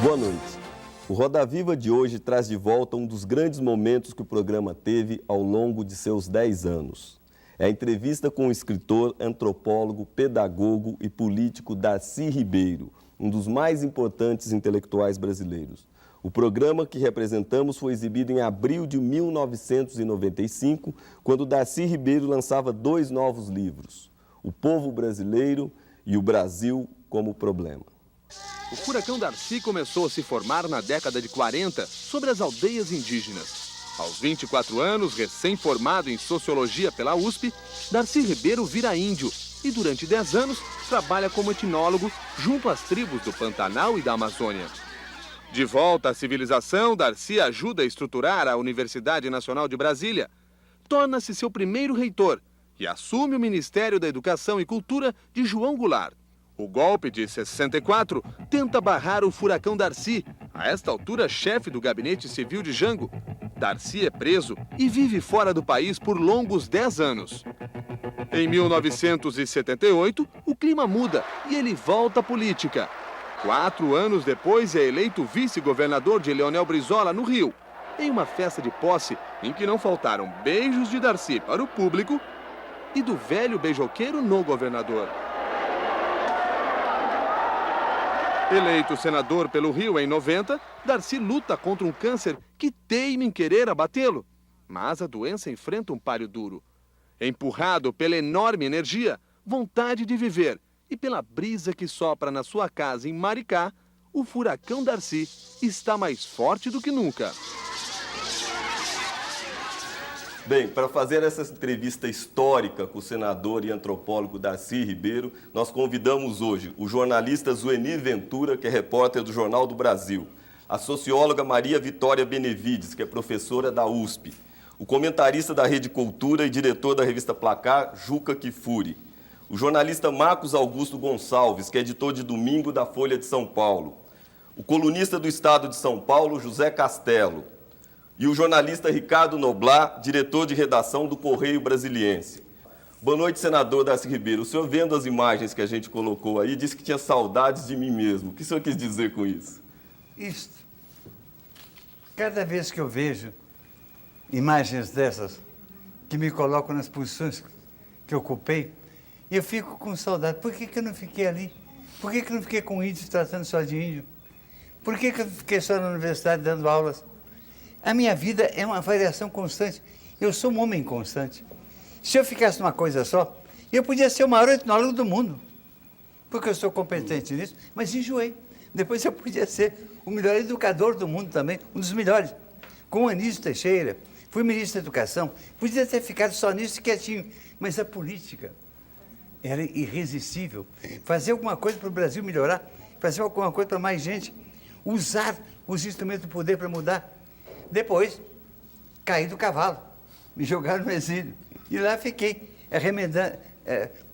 Boa noite. O Roda Viva de hoje traz de volta um dos grandes momentos que o programa teve ao longo de seus 10 anos. É a entrevista com o escritor, antropólogo, pedagogo e político Darcy Ribeiro, um dos mais importantes intelectuais brasileiros. O programa que representamos foi exibido em abril de 1995, quando Darcy Ribeiro lançava 2 novos livros, O Povo Brasileiro e O Brasil como Problema. O Furacão Darcy começou a se formar na década de 40 sobre as aldeias indígenas. Aos 24 anos, recém-formado em Sociologia pela USP, Darcy Ribeiro vira índio e durante 10 anos trabalha como etnólogo junto às tribos do Pantanal e da Amazônia. De volta à civilização, Darcy ajuda a estruturar a Universidade Nacional de Brasília, torna-se seu primeiro reitor e assume o Ministério da Educação e Cultura de João Goulart. O golpe de 64 tenta barrar o Furacão Darcy, a esta altura chefe do Gabinete Civil de Jango. Darcy é preso e vive fora do país por longos 10 anos. Em 1978, o clima muda e ele volta à política. 4 anos depois é eleito vice-governador de Leonel Brizola, no Rio, em uma festa de posse em que não faltaram beijos de Darcy para o público e do velho beijoqueiro no governador. Eleito senador pelo Rio em 90, Darcy luta contra um câncer que teima em querer abatê-lo. Mas a doença enfrenta um páreo duro. Empurrado pela enorme energia, vontade de viver e pela brisa que sopra na sua casa em Maricá, o Furacão Darcy está mais forte do que nunca. Bem, para fazer essa entrevista histórica com o senador e antropólogo Darcy Ribeiro, nós convidamos hoje o jornalista Zuenir Ventura, que é repórter do Jornal do Brasil, a socióloga Maria Vitória Benevides, que é professora da USP, o comentarista da Rede Cultura e diretor da revista Placar, Juca Kifuri, o jornalista Marcos Augusto Gonçalves, que é editor de domingo da Folha de São Paulo, o colunista do Estado de São Paulo, José Castelo, e o jornalista Ricardo Noblar, diretor de redação do Correio Brasiliense. Boa noite, senador Darcy Ribeiro. O senhor, vendo as imagens que a gente colocou aí, disse que tinha saudades de mim mesmo. O que o senhor quis dizer com isso? Isto. Cada vez que eu vejo imagens dessas, que me colocam nas posições que eu ocupei, eu fico com saudade. Por que eu não fiquei ali? Por que eu não fiquei com índios tratando só de índio? Por que eu fiquei só na universidade dando aulas? A minha vida é uma variação constante. Eu sou um homem constante. Se eu ficasse numa coisa só, eu podia ser o maior etnólogo do mundo, porque eu sou competente nisso, mas enjoei. Depois eu podia ser o melhor educador do mundo também, um dos melhores. Com o Anísio Teixeira, fui ministro da Educação, podia ter ficado só nisso quietinho, mas a política era irresistível. Fazer alguma coisa para o Brasil melhorar, fazer alguma coisa para mais gente, usar os instrumentos do poder para mudar. Depois, caí do cavalo, me jogaram no exílio. E lá fiquei,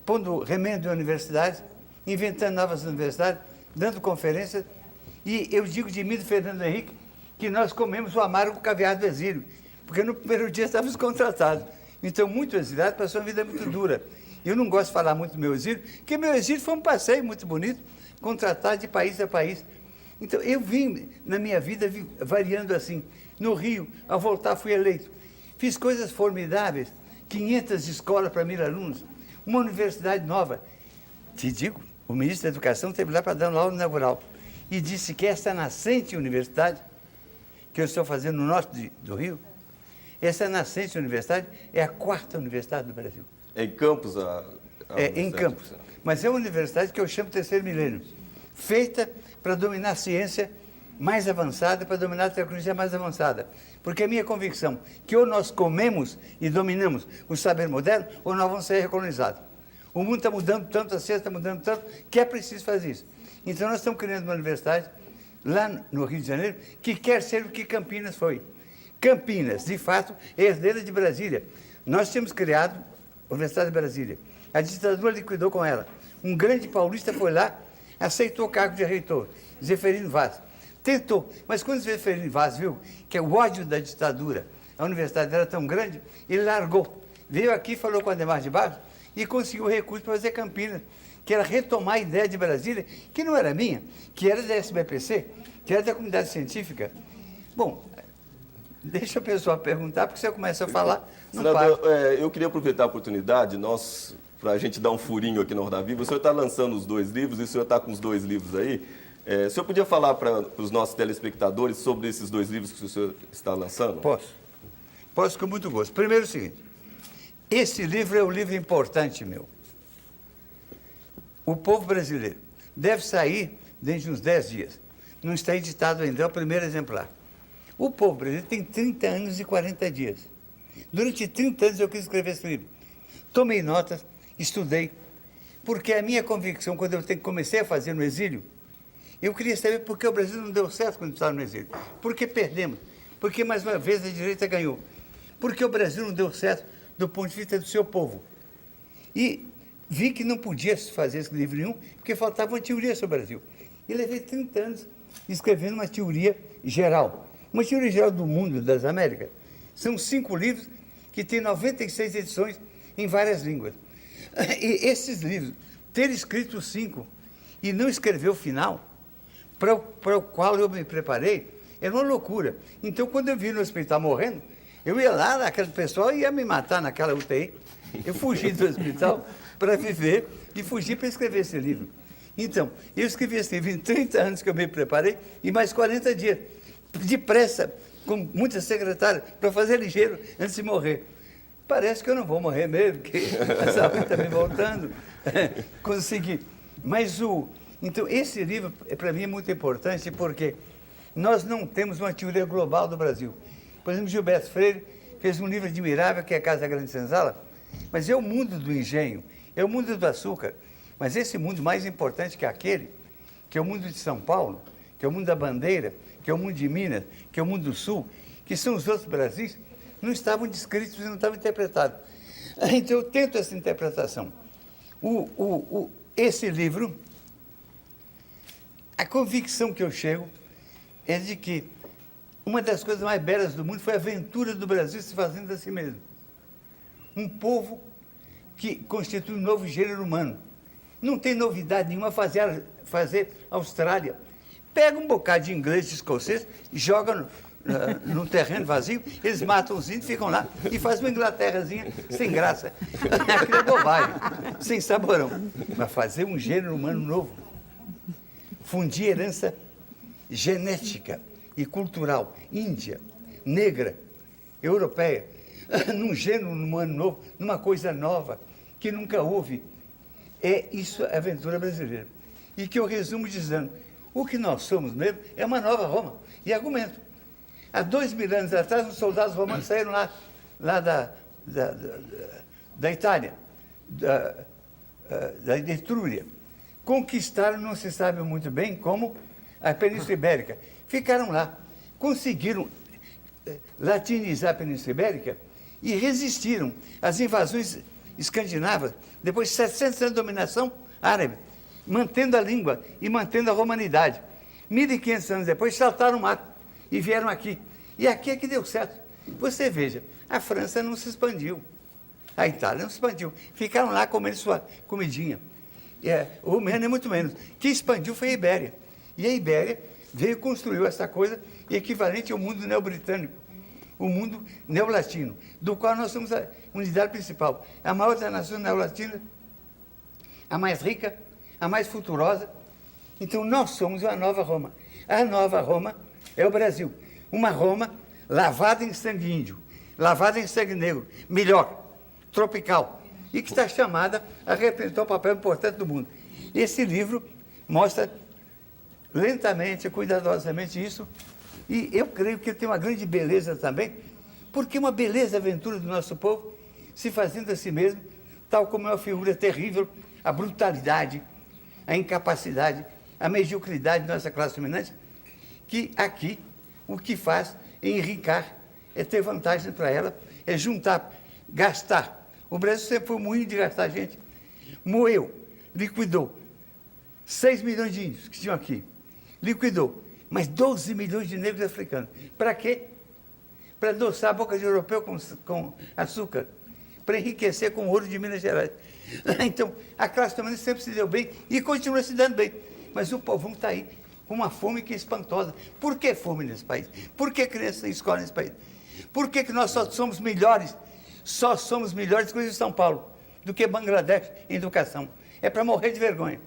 pondo remendo em universidades, inventando novas universidades, dando conferências. E eu digo de mim, do Fernando Henrique, que nós comemos o amargo caviar do exílio, porque no primeiro dia estávamos contratados. Então, muito exilado, passou uma vida muito dura. Eu não gosto de falar muito do meu exílio, porque meu exílio foi um passeio muito bonito, contratado de país a país. Então, eu vim, na minha vida, variando assim. No Rio, ao voltar, fui eleito. Fiz coisas formidáveis, 500 escolas para 1000 alunos, uma universidade nova. Te digo, o ministro da Educação esteve lá para dar uma aula inaugural e disse que essa nascente universidade, que eu estou fazendo no norte do Rio, essa nascente universidade é a 4ª universidade do Brasil. É em Campos? Em Campos. Mas é uma universidade que eu chamo terceiro milênio, feita para dominar a ciência mais avançada, para dominar a tecnologia mais avançada. Porque a minha convicção que ou nós comemos e dominamos o saber moderno, ou nós vamos ser recolonizados. O mundo está mudando tanto, a ciência está mudando tanto, que é preciso fazer isso. Então nós estamos criando uma universidade, lá no Rio de Janeiro, que quer ser o que Campinas foi. Campinas, de fato, é herdeira de Brasília. Nós tínhamos criado a Universidade de Brasília. A ditadura liquidou com ela. Um grande paulista foi lá, aceitou o cargo de reitor, Zeferino Vaz. Tentou, mas quando Zeferino Vaz viu que o ódio da ditadura, a universidade era tão grande, ele largou. Veio aqui, falou com Ademar de Barros e conseguiu recurso para fazer Campinas, que era retomar a ideia de Brasília, que não era minha, que era da SBPC, que era da comunidade científica. Bom, deixa a pessoa perguntar, porque se eu começo a falar, não Senador, para. eu queria aproveitar a oportunidade, para a gente dar um furinho aqui na Roda Viva. O senhor está lançando os 2 livros, e o senhor está com os 2 livros aí. O senhor podia falar para os nossos telespectadores sobre esses 2 livros que o senhor está lançando? Posso. Posso com muito gosto. Primeiro o seguinte, esse livro é um livro importante meu. O Povo Brasileiro deve sair dentro de uns 10 dias. Não está editado ainda, é o primeiro exemplar. O Povo Brasileiro tem 30 anos e 40 dias. Durante 30 anos eu quis escrever esse livro. Tomei notas, estudei, porque a minha convicção, quando eu comecei a fazer no exílio, eu queria saber por que o Brasil não deu certo quando estava no exílio. Por que perdemos? Por que, mais uma vez, a direita ganhou? Por que o Brasil não deu certo do ponto de vista do seu povo? E vi que não podia fazer esse livro nenhum, porque faltava uma teoria sobre o Brasil. E levei 30 anos escrevendo uma teoria geral. Uma teoria geral do mundo, das Américas. São 5 livros que têm 96 edições em várias línguas. E esses livros, ter escrito 5 e não escrever o final, para o qual eu me preparei, era uma loucura. Então, quando eu vi no hospital morrendo, eu ia lá, aquele pessoal ia me matar naquela UTI. Eu fugi do hospital para viver e fugi para escrever esse livro. Então, eu escrevi esse livro em 30 anos que eu me preparei e mais 40 dias, depressa, com muitas secretárias, para fazer ligeiro antes de morrer. Parece que eu não vou morrer mesmo, porque a saúde está me voltando. Consegui. Mas então, esse livro, para mim, é muito importante, porque nós não temos uma teoria global do Brasil. Por exemplo, Gilberto Freire fez um livro admirável, que é a Casa Grande Senzala, mas é o mundo do engenho, é o mundo do açúcar. Mas esse mundo mais importante que aquele, que é o mundo de São Paulo, que é o mundo da bandeira, que é o mundo de Minas, que é o mundo do Sul, que são os outros Brasis, não estavam descritos e não estavam interpretados. Então, eu tento essa interpretação. Esse livro, a convicção que eu chego é de que uma das coisas mais belas do mundo foi a aventura do Brasil se fazendo a si mesmo. Um povo que constitui um novo gênero humano. Não tem novidade nenhuma fazer Austrália. Pega um bocado de inglês e escocês, joga num terreno vazio, eles matam os índios, ficam lá e fazem uma Inglaterrazinha sem graça. Aquilo é bobagem, sem saborão. Mas fazer um gênero humano novo, fundir herança genética e cultural, índia, negra, europeia, num gênero humano novo, numa coisa nova, que nunca houve. É isso a aventura brasileira. E que eu resumo dizendo, o que nós somos mesmo é uma nova Roma. E argumento. Há 2000 anos atrás, os soldados romanos saíram lá da Itália, da Etrúria. Conquistaram, não se sabe muito bem como, a Península Ibérica. Ficaram lá. Conseguiram latinizar a Península Ibérica e resistiram às invasões escandinavas, depois de 700 anos de dominação árabe, mantendo a língua e mantendo a romanidade. 1.500 anos depois, saltaram o mar e vieram aqui. E aqui é que deu certo. Você veja, a França não se expandiu, a Itália não se expandiu. Ficaram lá comendo sua comidinha. O Romênia, muito menos. Quem expandiu foi a Ibéria. E a Ibéria veio e construiu essa coisa equivalente ao mundo neobritânico, o mundo neolatino, do qual nós somos a unidade principal. A maior das nações neolatinas, a mais rica, a mais futurosa. Então, nós somos uma nova Roma. A nova Roma é o Brasil. Uma Roma lavada em sangue índio, lavada em sangue negro, melhor, tropical, e que está chamada a representar um papel importante do mundo. Esse livro mostra lentamente, cuidadosamente isso, e eu creio que ele tem uma grande beleza também, porque uma beleza aventura do nosso povo, se fazendo a si mesmo, tal como é uma figura terrível, a brutalidade, a incapacidade, a mediocridade da nossa classe dominante, que aqui o que faz é enricar, é ter vantagem para ela, é juntar, gastar. O Brasil sempre foi um moinho de gastar gente. Moeu, liquidou 6 milhões de índios que tinham aqui. Liquidou, mas 12 milhões de negros africanos. Para quê? Para adoçar a boca de europeu com açúcar. para enriquecer com o ouro de Minas Gerais. Então, a classe dominante sempre se deu bem e continua se dando bem. Mas o povão está aí com uma fome que é espantosa. Por que fome nesse país? Por que crianças sem escola nesse país? Por que nós só somos melhores que os de São Paulo, do que Bangladesh em educação? É para morrer de vergonha.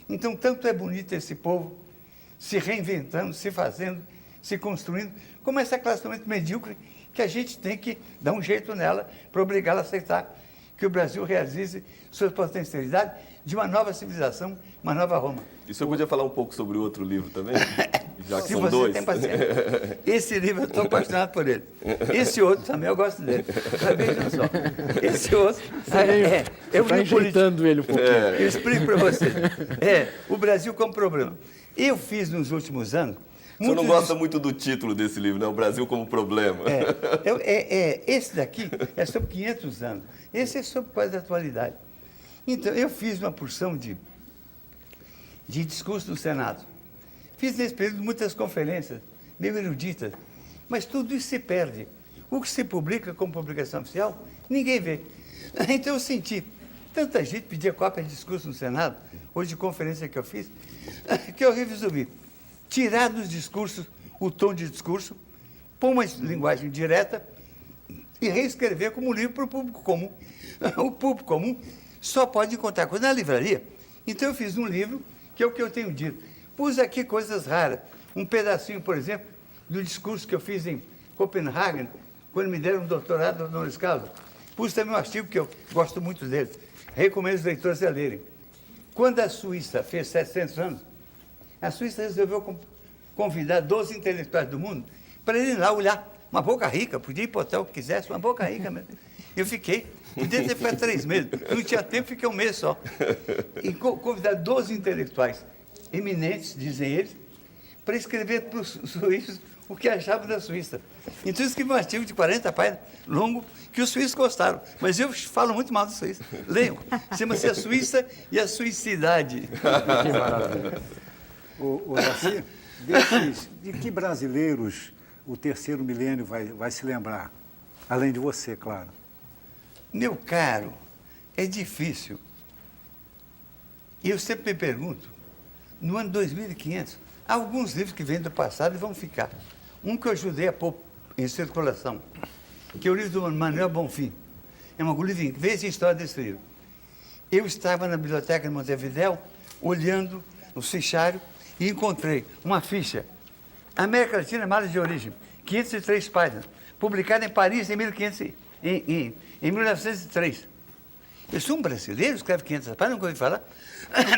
Então, tanto é bonito esse povo se reinventando, se fazendo, se construindo, como essa classe dominante medíocre, que a gente tem que dar um jeito nela para obrigá-la a aceitar que o Brasil realize sua potencialidade de uma nova civilização, uma nova Roma. E o senhor podia falar um pouco sobre o outro livro também? Já que Se são você dois. tem paciência. Esse livro eu estou apaixonado por ele. Esse outro também eu gosto dele. Mas vejam só. Esse outro é um Está livro político. enjeitando ele um pouquinho. Eu explico para você. O Brasil como problema. Eu fiz nos últimos anos... O senhor não gosta muito do título desse livro, né? O Brasil como problema. Esse daqui é sobre 500 anos. Esse é sobre quase a atualidade. Então, eu fiz uma porção de discurso no Senado. Fiz nesse período muitas conferências, meio eruditas, mas tudo isso se perde. O que se publica como publicação oficial, ninguém vê. Então, eu senti tanta gente pedir cópia de discurso no Senado, ou de conferência que eu fiz, que eu resolvi tirar dos discursos o tom de discurso, pôr uma linguagem direta e reescrever como livro para o público comum. O público comum só pode encontrar coisa na livraria. Então, eu fiz um livro, que é o que eu tenho dito. Pus aqui coisas raras. Um pedacinho, por exemplo, do discurso que eu fiz em Copenhague, quando me deram um doutorado honoris causa. Pus também um artigo que eu gosto muito dele. Recomendo os leitores a lerem. Quando a Suíça fez 700 anos, a Suíça resolveu convidar 12 intelectuais do mundo para irem lá olhar. Uma boca rica, podia ir para o hotel que quisesse, uma boca rica mesmo. Eu fiquei, podia ter ficado 3 meses. Não tinha tempo, fiquei um mês só. E convidar 12 intelectuais eminentes, dizem eles, para escrever para os suíços o que achavam da Suíça. Então, eu escrevi um artigo de 40 páginas, longo, que os suíços gostaram. Mas eu falo muito mal da Suíça. Leiam. Chama-se A Suíça e a Suicidade. Que maravilha. O Darcy, de que brasileiros o terceiro milênio vai se lembrar? Além de você, claro. Meu caro, é difícil. E eu sempre me pergunto, no ano 2500, há alguns livros que vêm do passado e vão ficar. Um que eu ajudei a pôr em circulação, que é o livro do Manuel Bonfim. É um livro, veja a história desse livro. Eu estava na biblioteca de Montevidéu, olhando o fichário, e encontrei uma ficha. América Latina, Mala de Origem, 503 páginas, publicada em Paris em 1903. Eu sou um brasileiro, escreve 500 páginas, nunca ouvi falar.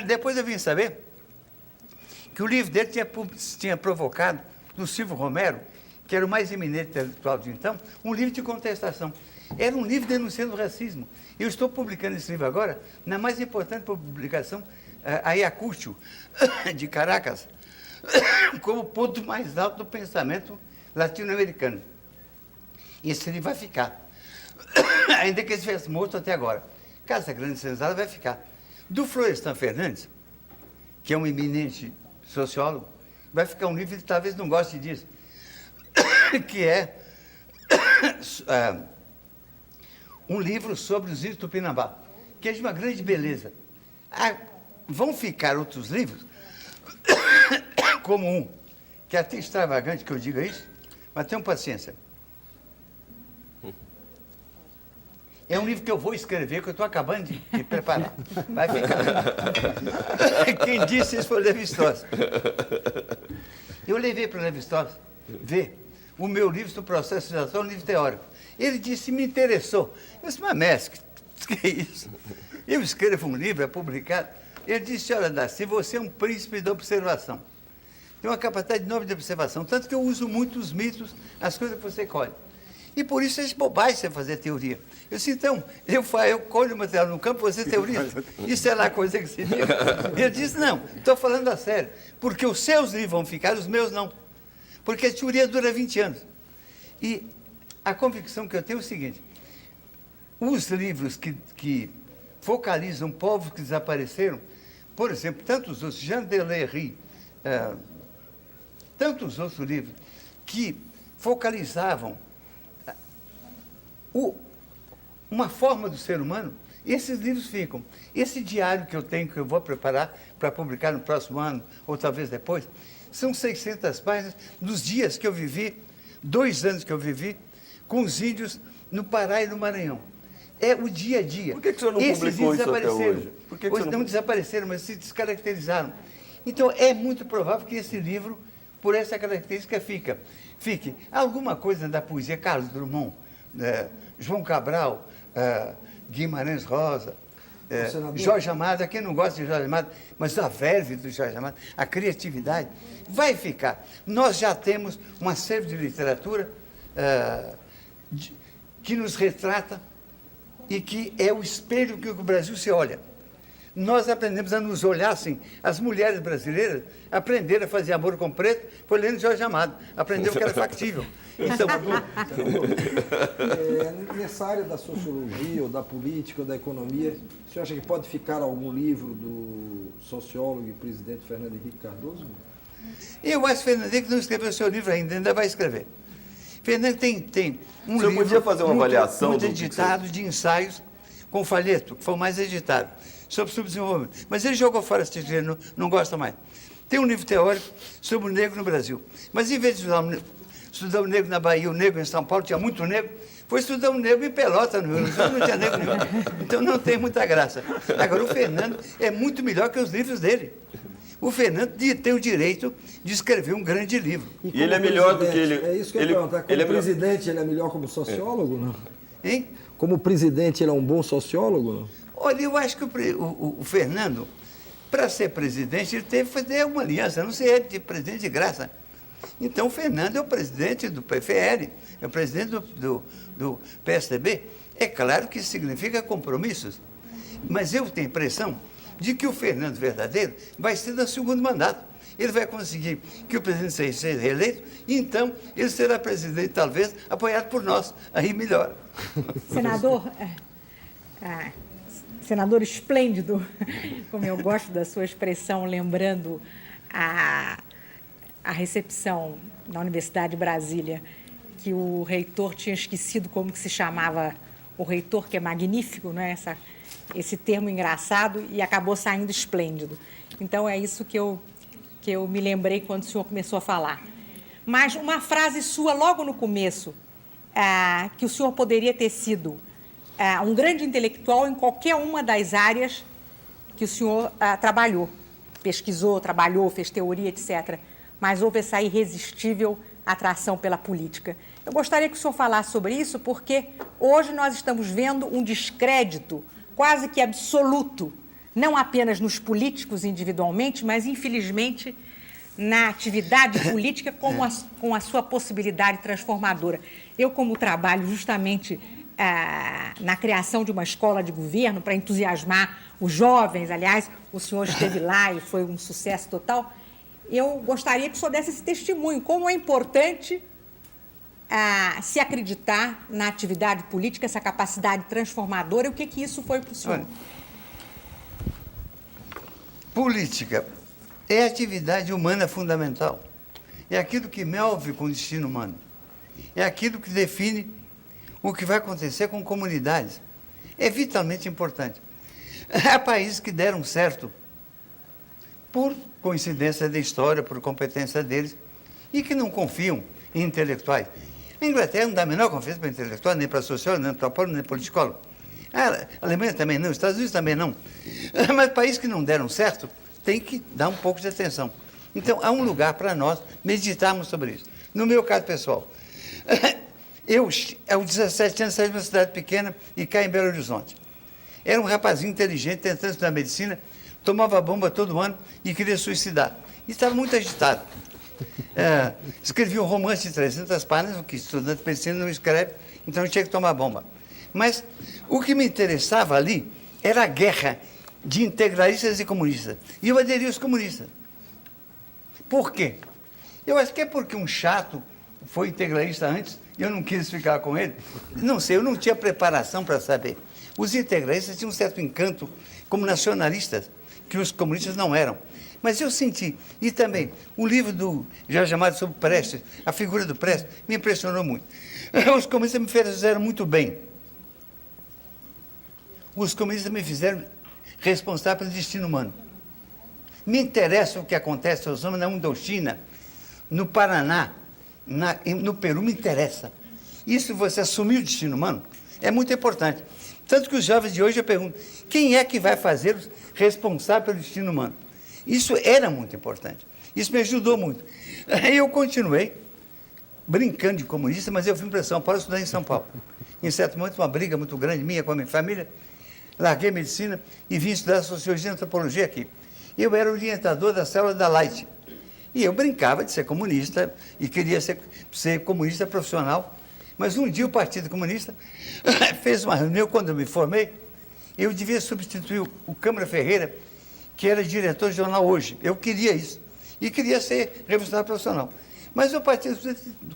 Depois eu vim saber que o livro dele tinha provocado, no Silvio Romero, que era o mais eminente intelectual de então, um livro de contestação. Era um livro denunciando o racismo. Eu estou publicando esse livro agora na mais importante publicação, a Ayacucho, de Caracas, como ponto mais alto do pensamento latino-americano. E esse livro vai ficar. Ainda que ele estivesse morto até agora. Casa Grande Senzala vai ficar. Do Florestan Fernandes, que é um eminente sociólogo, vai ficar um livro que ele talvez não goste disso, que é um livro sobre os índios Tupinambá, que é de uma grande beleza. Vão ficar outros livros, como um, que é até extravagante que eu diga isso, mas tenham paciência. É um livro que eu vou escrever, que eu estou acabando de preparar. Vai ficar. Quem disse isso foi o Lévi-Strauss. Eu levei para o Lévi-Strauss ver o meu livro do processo de ação, um livro teórico. Ele disse, me interessou. Eu disse, mas mestre, que é isso? Eu escrevo um livro, é publicado. Ele disse, olha, Darcy, você é um príncipe da observação. Tem uma capacidade enorme de observação, tanto que eu uso muito os mitos, as coisas que você colhe. E por isso é bobagem você fazer teoria. Eu disse, então, eu colho o material no campo, você teoriza. Isso é lá coisa que se diz. Ele disse, não, estou falando a sério, porque os seus livros vão ficar, os meus não. Porque a teoria dura 20 anos. E a convicção que eu tenho é o seguinte, os livros que focalizam povos que desapareceram, por exemplo, tantos outros, Jean Delery, tantos outros livros que focalizavam uma forma do ser humano, esses livros ficam. Esse diário que eu tenho, que eu vou preparar para publicar no próximo ano, ou talvez depois, são 600 páginas dos dias que eu vivi, 2 anos que eu vivi, com os índios no Pará e no Maranhão. É o dia a dia. Por que o senhor não publicou isso até hoje? Por que Hoje não desapareceram, mas se descaracterizaram. Então, é muito provável que esse livro, por essa característica, fique alguma coisa da poesia, Carlos Drummond, João Cabral, Guimarães Rosa, Jorge Amado. Quem não gosta de Jorge Amado, mas a verve do Jorge Amado, a criatividade, vai ficar. Nós já temos um acervo de literatura que nos retrata e que é o espelho que o Brasil se olha. Nós aprendemos a nos olhar assim. As mulheres brasileiras aprenderam a fazer amor com preto, foi lendo Jorge Amado. Aprenderam que era factível. Então, nessa área da sociologia, ou da política, ou da economia, o senhor acha que pode ficar algum livro do sociólogo e presidente Fernando Henrique Cardoso? Eu acho que Fernando Henrique não escreveu o seu livro ainda vai escrever. Fernando tem um livro podia fazer uma avaliação muito do editado de ensaios com folheto, que foi o mais editado, sobre subdesenvolvimento. Mas ele jogou fora esse título, ele não gosta mais. Tem um livro teórico sobre o negro no Brasil. Mas em vez de estudar o negro na Bahia, o negro em São Paulo, tinha muito negro, foi estudar o negro em Pelota, no Rio Grande do Sul, não tinha negro nenhum. Então não tem muita graça. Agora, o Fernando é muito melhor que os livros dele. O Fernando tem o direito de escrever um grande livro. E ele é melhor do que ele... É isso que eu ia perguntar. Como presidente, ele é melhor como sociólogo, não? Hein? Como presidente, ele é um bom sociólogo, não? Olha, eu acho que o Fernando, para ser presidente, ele teve que fazer uma aliança, não ser de presidente de graça. Então, o Fernando é o presidente do PFL, é o presidente do PSDB. É claro que isso significa compromissos, mas eu tenho a impressão de que o Fernando verdadeiro vai ser no segundo mandato. Ele vai conseguir que o presidente seja reeleito, e então ele será presidente, talvez, apoiado por nós. Aí melhor. Senador esplêndido, como eu gosto da sua expressão, lembrando a recepção na Universidade de Brasília, que o reitor tinha esquecido como que se chamava o reitor, que é magnífico, né? Esse termo engraçado, e acabou saindo esplêndido. Então, é isso que eu me lembrei quando o senhor começou a falar. Mas uma frase sua logo no começo, que o senhor poderia ter sido um grande intelectual em qualquer uma das áreas que o senhor trabalhou, pesquisou, trabalhou, fez teoria, etc., mas houve essa irresistível atração pela política. Eu gostaria que o senhor falasse sobre isso, porque hoje nós estamos vendo um descrédito quase que absoluto, não apenas nos políticos individualmente, mas, infelizmente, na atividade política com a sua possibilidade transformadora. Eu, como trabalho justamente na criação de uma escola de governo para entusiasmar os jovens, aliás, o senhor esteve lá e foi um sucesso total, eu gostaria que o senhor desse esse testemunho, como é importante se acreditar na atividade política, essa capacidade transformadora, e o que isso foi para o senhor? Olha, política é atividade humana fundamental. É aquilo que move com o destino humano. É aquilo que define o que vai acontecer com comunidades. É vitalmente importante. Há países que deram certo por coincidência da história, por competência deles, e que não confiam em intelectuais. A Inglaterra não dá a menor confiança para intelectual, nem para sociólogo, nem para antropólogo, nem para politicólogo. A Alemanha também não, os Estados Unidos também não. Mas países que não deram certo têm que dar um pouco de atenção. Então, há um lugar para nós meditarmos sobre isso. No meu caso pessoal, eu, aos 17 anos, saí de uma cidade pequena e caí em Belo Horizonte. Era um rapazinho inteligente, tentando estudar medicina, tomava bomba todo ano e queria suicidar. E estava muito agitado. Escrevi um romance de 300 páginas, o que estudante de medicina não escreve, então eu tinha que tomar bomba. Mas o que me interessava ali era a guerra de integralistas e comunistas. E eu aderi aos comunistas. Por quê? Eu acho que é porque um chato foi integralista antes e eu não quis ficar com ele. Não sei, eu não tinha preparação para saber. Os integralistas tinham um certo encanto como nacionalistas, que os comunistas não eram. Mas eu senti, e também, o livro do Jorge Amado sobre Prestes, a figura do Prestes, me impressionou muito. Os comunistas me fizeram muito bem. os comunistas me fizeram responsável pelo destino humano. Me interessa o que acontece aos homens na Indochina, no Paraná, no Peru, me interessa. Isso, você assumir o destino humano, é muito importante. Tanto que os jovens de hoje, eu pergunto, quem é que vai fazer-os responsável pelo destino humano? Isso era muito importante. Isso me ajudou muito. Aí eu continuei brincando de comunista, mas eu vim para São Paulo estudar em São Paulo. Em certo momento, uma briga muito grande minha com a minha família, larguei medicina e vim estudar sociologia e antropologia aqui. Eu era orientador da célula da Light. E eu brincava de ser comunista e queria ser comunista profissional. Mas um dia o Partido Comunista fez uma reunião, quando eu me formei, eu devia substituir o Câmara Ferreira, que era diretor do jornal Hoje. Eu queria isso. E queria ser revolucionário profissional. Mas o Partido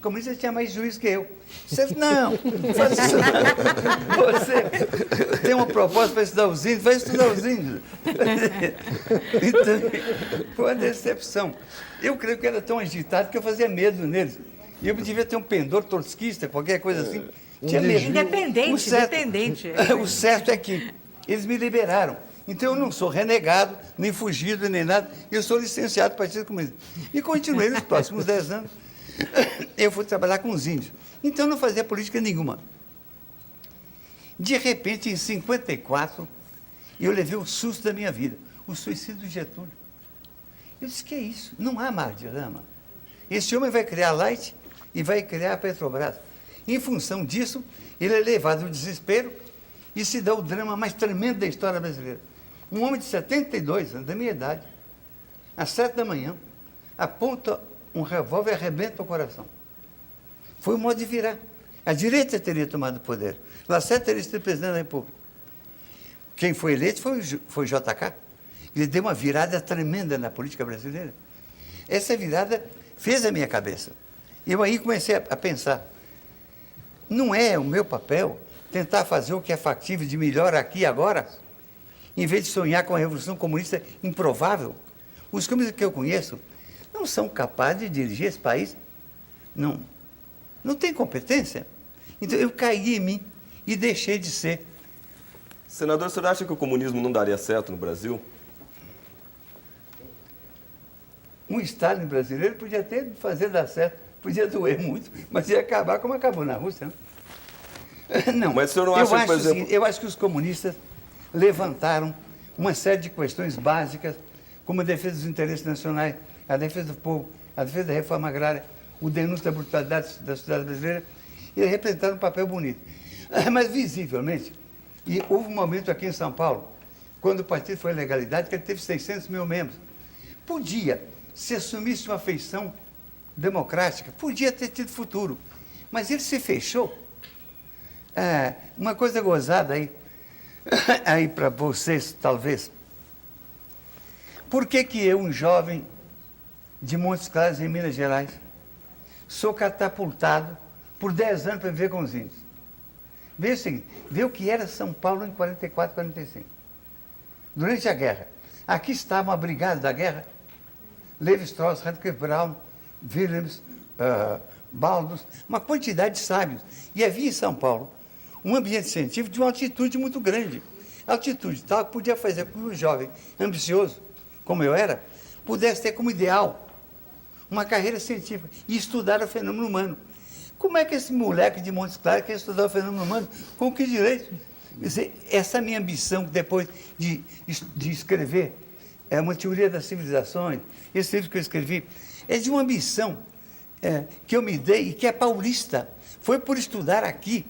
Comunista tinha mais juízo que eu. Você disse, não, faz isso não. Você tem uma proposta para estudar os índios, vai estudar os índios. Então, foi uma decepção. Eu creio que era tão agitado que eu fazia medo neles. E eu devia ter um pendor trotskista, qualquer coisa assim. Tinha medo. Independente, independente. O certo é que eles me liberaram. Então, eu não sou renegado, nem fugido, nem nada. Eu sou licenciado do Partido Comunista. E continuei nos próximos 10 anos. Eu fui trabalhar com os índios. Então, eu não fazia política nenhuma. De repente, em 54, eu levei o susto da minha vida. O suicídio do Getúlio. Eu disse, que é isso? Não há mar de lama. Esse homem vai criar a Light e vai criar a Petrobras. Em função disso, ele é levado ao desespero e se dá o drama mais tremendo da história brasileira. Um homem de 72 anos, da minha idade, às 7 da manhã, aponta um revólver e arrebenta o coração. Foi o modo de virar. A direita teria tomado o poder. Lacerda teria sido presidente da República. Quem foi eleito foi JK. Ele deu uma virada tremenda na política brasileira. Essa virada fez a minha cabeça. Eu aí comecei a pensar, não é o meu papel tentar fazer o que é factível de melhor aqui e agora, em vez de sonhar com a revolução comunista improvável? Os comunistas que eu conheço não são capazes de dirigir esse país. Não tem competência. Então, eu caí em mim e deixei de ser. Senador, o senhor acha que o comunismo não daria certo no Brasil? Um Stalin brasileiro podia até fazer dar certo, podia doer muito, mas ia acabar como acabou na Rússia. Não, mas o senhor não acha, por exemplo... eu acho que os comunistas levantaram uma série de questões básicas, como a defesa dos interesses nacionais, a defesa do povo, a defesa da reforma agrária, o denúncio da brutalidade da sociedade brasileira, e representaram um papel bonito. Mas, visivelmente, e houve um momento aqui em São Paulo, quando o partido foi à legalidade, que ele teve 600 mil membros. Podia, se assumisse uma feição democrática, podia ter tido futuro. Mas ele se fechou. Uma coisa gozada aí para vocês, talvez. Por que eu, um jovem de Montes Claros, em Minas Gerais, sou catapultado por 10 anos para viver com os índios? Veja o seguinte, vê o que era São Paulo em 44, 45. Durante a guerra. Aqui estavam a brigada da guerra, Levi-Strauss, Radcliffe Brown, Williams, Baldus, uma quantidade de sábios. E havia em São Paulo um ambiente científico de uma altitude muito grande. Altitude tal que podia fazer com que um jovem ambicioso, como eu era, pudesse ter como ideal uma carreira científica e estudar o fenômeno humano. Como é que esse moleque de Montes Claros quer estudar o fenômeno humano? Com que direito? Quer dizer, essa minha ambição, depois de escrever uma teoria das civilizações, esse livro que eu escrevi, é de uma ambição que eu me dei e que é paulista. Foi por estudar aqui.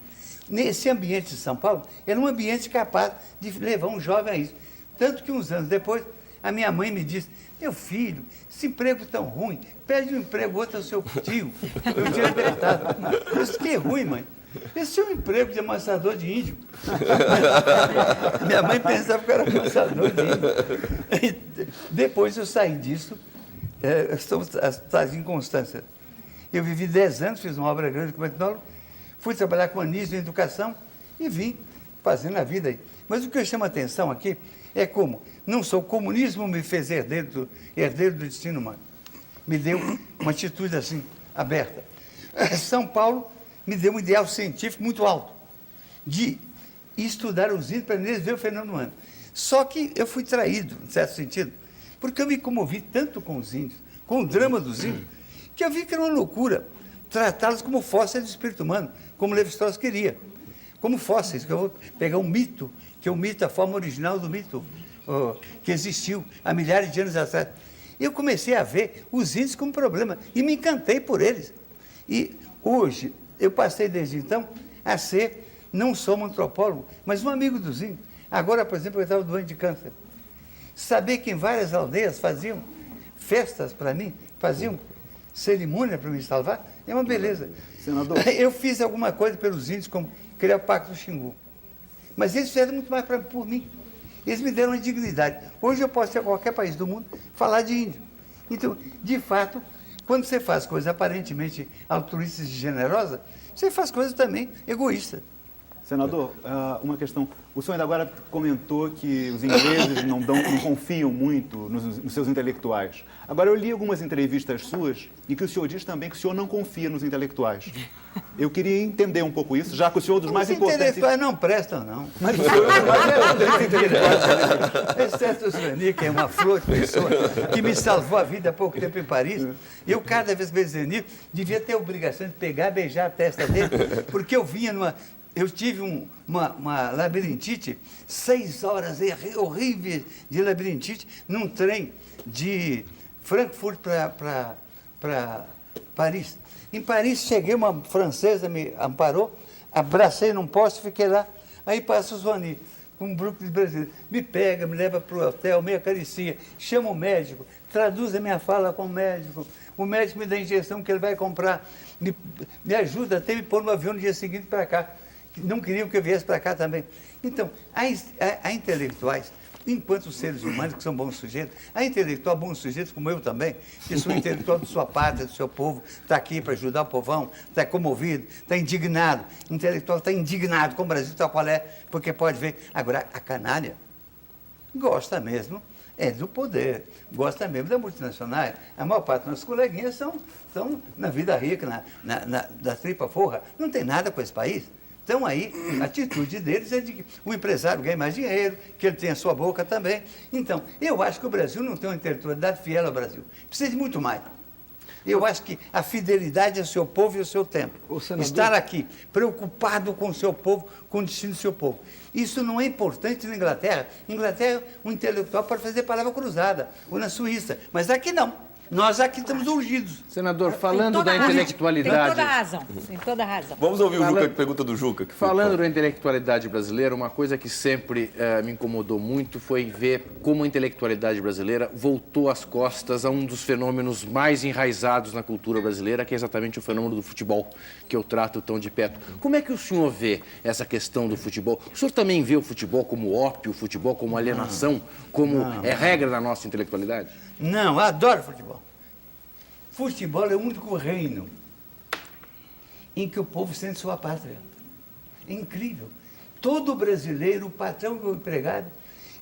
Nesse ambiente de São Paulo, era um ambiente capaz de levar um jovem a isso. Tanto que uns anos depois, a minha mãe me disse, meu filho, esse emprego tão ruim, pede um emprego outro ao seu tio. Eu tinha tentado. Eu disse, que ruim, mãe. Esse é um emprego de amassador de índio. Minha mãe pensava que eu era amassador de índio. E depois eu saí disso, estamos as inconstâncias. Eu vivi 10 anos, fiz uma obra grande como etnólogo, fui trabalhar com anísio em educação e vim fazendo a vida aí. Mas o que eu chamo a atenção aqui é como não só o comunismo me fez herdeiro do destino humano. Me deu uma atitude assim, aberta. São Paulo me deu um ideal científico muito alto, de e estudar os índios para eles verem o fenômeno humano. Só que eu fui traído, em certo sentido, porque eu me comovi tanto com os índios, com o drama dos índios, que eu vi que era uma loucura tratá-los como fósseis do espírito humano, como Levi-Strauss queria. Como fósseis, que eu vou pegar um mito, que é o mito, a forma original do mito, que existiu há milhares de anos atrás. Eu comecei a ver os índios como problema e me encantei por eles. E hoje, eu passei desde então a ser não só um antropólogo, mas um amigo dos índios. Agora, por exemplo, eu estava doente de câncer. Saber que em várias aldeias faziam festas para mim, faziam cerimônia para me salvar, é uma beleza. Senador. Eu fiz alguma coisa pelos índios, como criar o Pacto do Xingu. Mas eles fizeram muito mais por mim. Eles me deram uma dignidade. Hoje eu posso ir a qualquer país do mundo falar de índio. Então, de fato, quando você faz coisas aparentemente altruístas e generosas, você faz coisas também egoístas. Senador, uma questão. O senhor ainda agora comentou que os ingleses não confiam muito nos seus intelectuais. Agora, eu li algumas entrevistas suas e que o senhor diz também que o senhor não confia nos intelectuais. Eu queria entender um pouco isso, já que o senhor é um dos mais importantes... Os intelectuais não prestam, não. Mas o senhor é um dos mais importantes intelectuais. Exceto o Zeni, que é uma flor de pessoa, que me salvou a vida há pouco tempo em Paris. Eu, cada vez que vejo Zeni, devia ter a obrigação de pegar, beijar a testa dele, porque eu vinha numa... Eu tive uma labirintite, 6 horas horríveis de labirintite, num trem de Frankfurt para Paris. Em Paris, cheguei, uma francesa me amparou, abracei num poste e fiquei lá. Aí passa o Zoni, com um grupo de brasileiros, me pega, me leva para o hotel, me acaricia, chama o médico, traduz a minha fala com o médico me dá a injeção que ele vai comprar, me ajuda até me pôr no avião no dia seguinte para cá. Não queriam que eu viesse para cá também. Então, há intelectuais, enquanto seres humanos, que são bons sujeitos, há intelectual bons sujeitos como eu também, que sou intelectual de sua pátria, do seu povo, está aqui para ajudar o povão, está comovido, está indignado. O intelectual está indignado com o Brasil, tal qual é, porque pode ver. Agora, a canalha gosta mesmo do poder, gosta mesmo da multinacional. A maior parte dos nossos coleguinhas estão na vida rica, da tripa forra. Não tem nada com esse país. Então, aí, a atitude deles é de que o empresário ganha mais dinheiro, que ele tem a sua boca também. Então, eu acho que o Brasil não tem uma intelectualidade fiel ao Brasil. Precisa de muito mais. Eu acho que a fidelidade ao seu povo e ao seu tempo. Estar aqui, preocupado com o seu povo, com o destino do seu povo. Isso não é importante na Inglaterra. Na Inglaterra, um intelectual pode fazer palavra cruzada, ou na Suíça. Mas aqui não. Nós aqui estamos urgidos. Senador, falando da intelectualidade... Tem toda a razão. Vamos ouvir o Juca, a pergunta do Juca. Falando da intelectualidade brasileira, uma coisa que sempre me incomodou muito foi ver como a intelectualidade brasileira voltou as costas a um dos fenômenos mais enraizados na cultura brasileira, que é exatamente o fenômeno do futebol, que eu trato tão de perto. Como é que o senhor vê essa questão do futebol? O senhor também vê o futebol como ópio, o futebol como alienação, como é regra da nossa intelectualidade? Não, adoro futebol. Futebol é o único reino em que o povo sente sua pátria. É incrível. Todo brasileiro, o patrão e o empregado,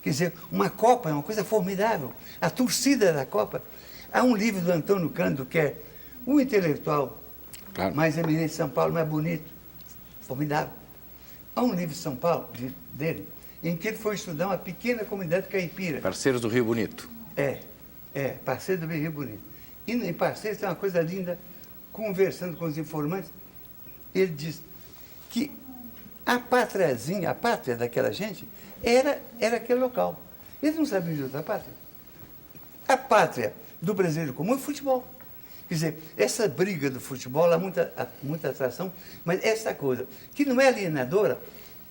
quer dizer, uma Copa é uma coisa formidável. A torcida da Copa. Há um livro do Antônio Cândido, que é o intelectual mais eminente de São Paulo, mais bonito, formidável. Há um livro de São Paulo, dele, em que ele foi estudar uma pequena comunidade caipira. Parceiros do Rio Bonito. Parceiro do Rio Bonito. E em Parceiros tem uma coisa linda, conversando com os informantes, ele diz que a pátriazinha, a pátria daquela gente, era aquele local. Eles não sabiam de outra pátria. A pátria do brasileiro comum é o futebol. Quer dizer, essa briga do futebol há muita atração, mas essa coisa, que não é alienadora,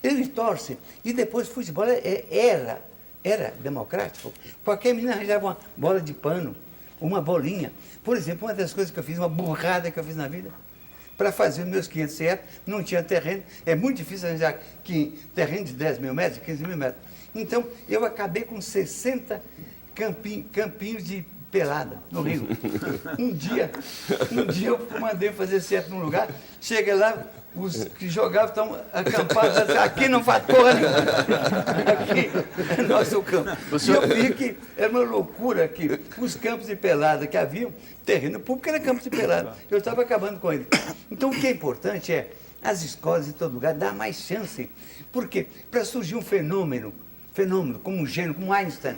ele torce, e depois o futebol era democrático. Qualquer menina arranjava uma bola de pano, uma bolinha. Por exemplo, uma das coisas que eu fiz, uma burrada que eu fiz na vida, para fazer os meus 500 CF, não tinha terreno, é muito difícil arranjar terreno de 10 mil metros, 15 mil metros. Então, eu acabei com 60 campinhos de pelada no Rio. Um dia eu mandei fazer CF num lugar, chega lá, os que jogavam estão acampados, aqui não faz porra nenhuma. Aqui é nosso campo. E eu vi que era uma loucura que os campos de pelada que haviam, terreno público era campo de pelada. Eu estava acabando com ele. Então, o que é importante é as escolas em todo lugar, dá mais chance. Por quê? Para surgir um fenômeno como um gênio, como Einstein,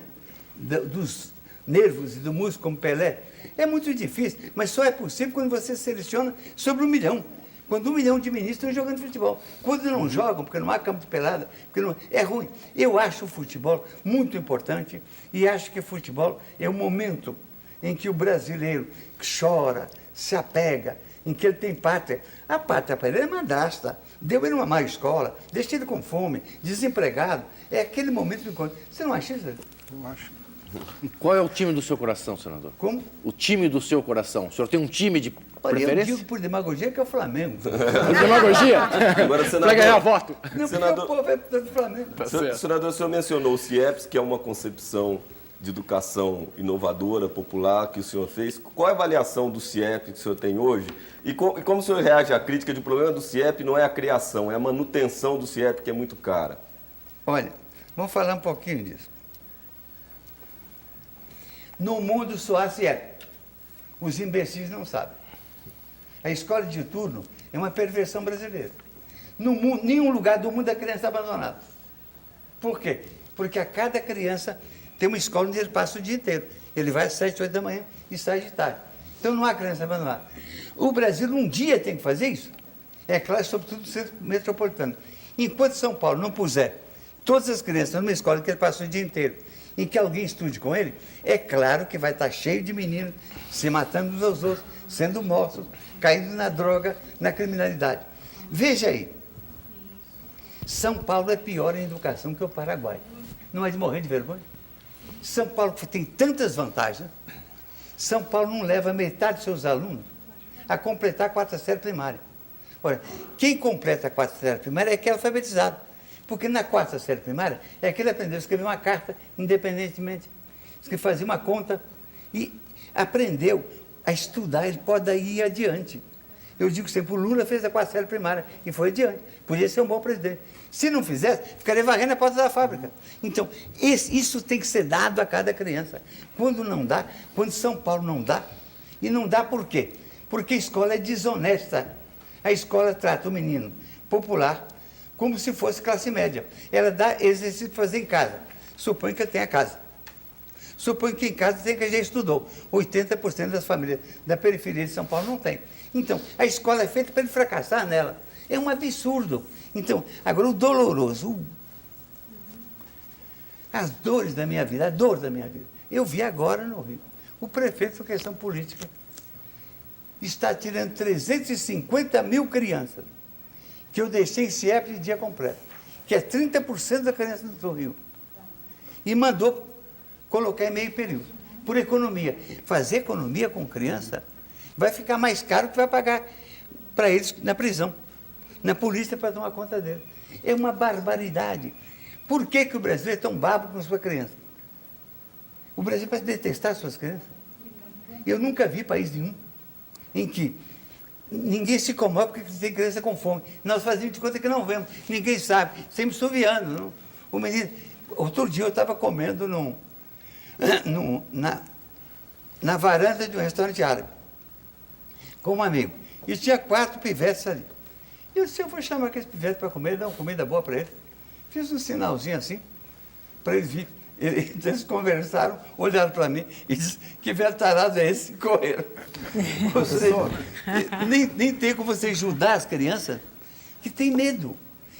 dos nervos e do músculo, como Pelé, é muito difícil, mas só é possível quando você seleciona sobre 1 milhão. Quando 1 milhão de ministros estão jogando futebol. Quando não jogam, porque não há campo de pelada, porque não, é ruim. Eu acho o futebol muito importante e acho que o futebol é o momento em que o brasileiro chora, se apega, em que ele tem pátria. A pátria para ele é madrasta. Deu ele uma má escola, deixa ele com fome, desempregado. É aquele momento do encontro. Você não acha isso? Eu acho. Qual é o time do seu coração, senador? Como? O time do seu coração. O senhor tem um time de Olha, eu preferência? digo por demagogia que é o Flamengo. Demagogia? Agora, senador, Para ganhar voto. Não, Senador- porque o povo é do Flamengo. Senador, o senhor mencionou o CIEPS, que é uma concepção de educação inovadora, popular, que o senhor fez. Qual é a avaliação do CIEP que o senhor tem hoje? E como o senhor reage à crítica de que o problema do CIEP não é a criação, é a manutenção do CIEP, que é muito cara? Olha, vamos falar um pouquinho disso. No mundo só há CIEP. Os imbecis não sabem. A escola de turno é uma perversão brasileira. No mundo, nenhum lugar do mundo a criança é abandonada. Por quê? Porque a cada criança tem uma escola onde ele passa o dia inteiro. Ele vai às 7, 8 da manhã e sai de tarde. Então não há criança abandonada. O Brasil um dia tem que fazer isso. É claro, sobretudo no centro metropolitano. Enquanto São Paulo não puser todas as crianças numa escola que ele passa o dia inteiro, em que alguém estude com ele, é claro que vai estar cheio de meninos se matando uns aos outros, sendo mortos, caindo na droga, na criminalidade. Veja aí, São Paulo é pior em educação que o Paraguai. Não é de morrer de vergonha? São Paulo tem tantas vantagens. São Paulo não leva metade de seus alunos a completar a 4ª série primária. Olha, quem completa a 4ª série primária é que é alfabetizado. Porque na 4ª série primária é que ele aprendeu a escrever uma carta independentemente, que fazia uma conta e aprendeu a estudar, ele pode ir adiante. Eu digo sempre, o Lula fez a 4ª série primária e foi adiante. Podia ser um bom presidente. Se não fizesse, ficaria varrendo a porta da fábrica. Então, isso tem que ser dado a cada criança. Quando não dá, quando São Paulo não dá, e não dá por quê? Porque a escola é desonesta. A escola trata o menino popular como se fosse classe média. Ela dá exercício para fazer em casa. Supõe que ele tenha casa. Supõe que em casa tem que já estudou. 80% das famílias da periferia de São Paulo não tem. Então, a escola é feita para ele fracassar nela. É um absurdo. Então, agora o doloroso, as dores da minha vida, a dor da minha vida. Eu vi agora no Rio. O prefeito, por questão política, está tirando 350 mil crianças que eu deixei em CIEP de dia completo, que é 30% da criança do Rio. E mandou colocar em meio período, por economia. Fazer economia com criança vai ficar mais caro que vai pagar para eles na prisão, na polícia para tomar conta deles. É uma barbaridade. Por que o Brasil é tão babo com sua criança? O Brasil parece detestar suas crianças. Eu nunca vi país nenhum em que ninguém se comove porque tem criança com fome. Nós fazemos de conta que não vemos. Ninguém sabe. Sempre suviando. Não? O menino... Outro dia eu estava comendo na varanda de um restaurante árabe, com um amigo. E tinha 4 pivetes ali. Eu disse, eu vou chamar aqueles pivetes para comer, dar uma comida boa para eles. Fiz um sinalzinho assim, para eles virem. Eles conversaram, olharam para mim e disseram, que velho tarado é esse? Correram. Ou seja, nem tem como você ajudar as crianças que têm medo.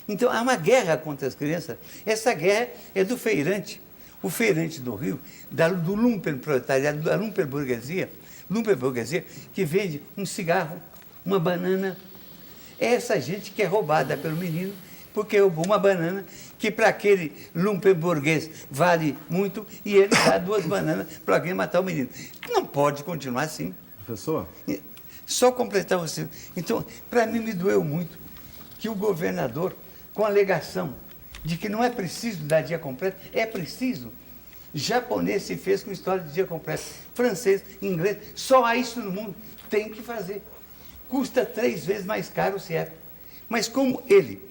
Então, há uma guerra contra as crianças. Essa guerra é do feirante. O feirante do Rio, do lumpenproletariado, da lumpenburguesia, que vende um cigarro, uma banana. É essa gente que é roubada pelo menino, porque roubou uma banana que para aquele lumpenburguês vale muito e ele dá 2 bananas para alguém matar o menino. Não pode continuar assim. Professor? Só completar você. Então, para mim me doeu muito que o governador, com a alegação de que não é preciso dar dia completo, é preciso. Japonês se fez com história de dia completo, francês, inglês, só há isso no mundo, tem que fazer. Custa 3 vezes mais caro o CIEP. Mas como ele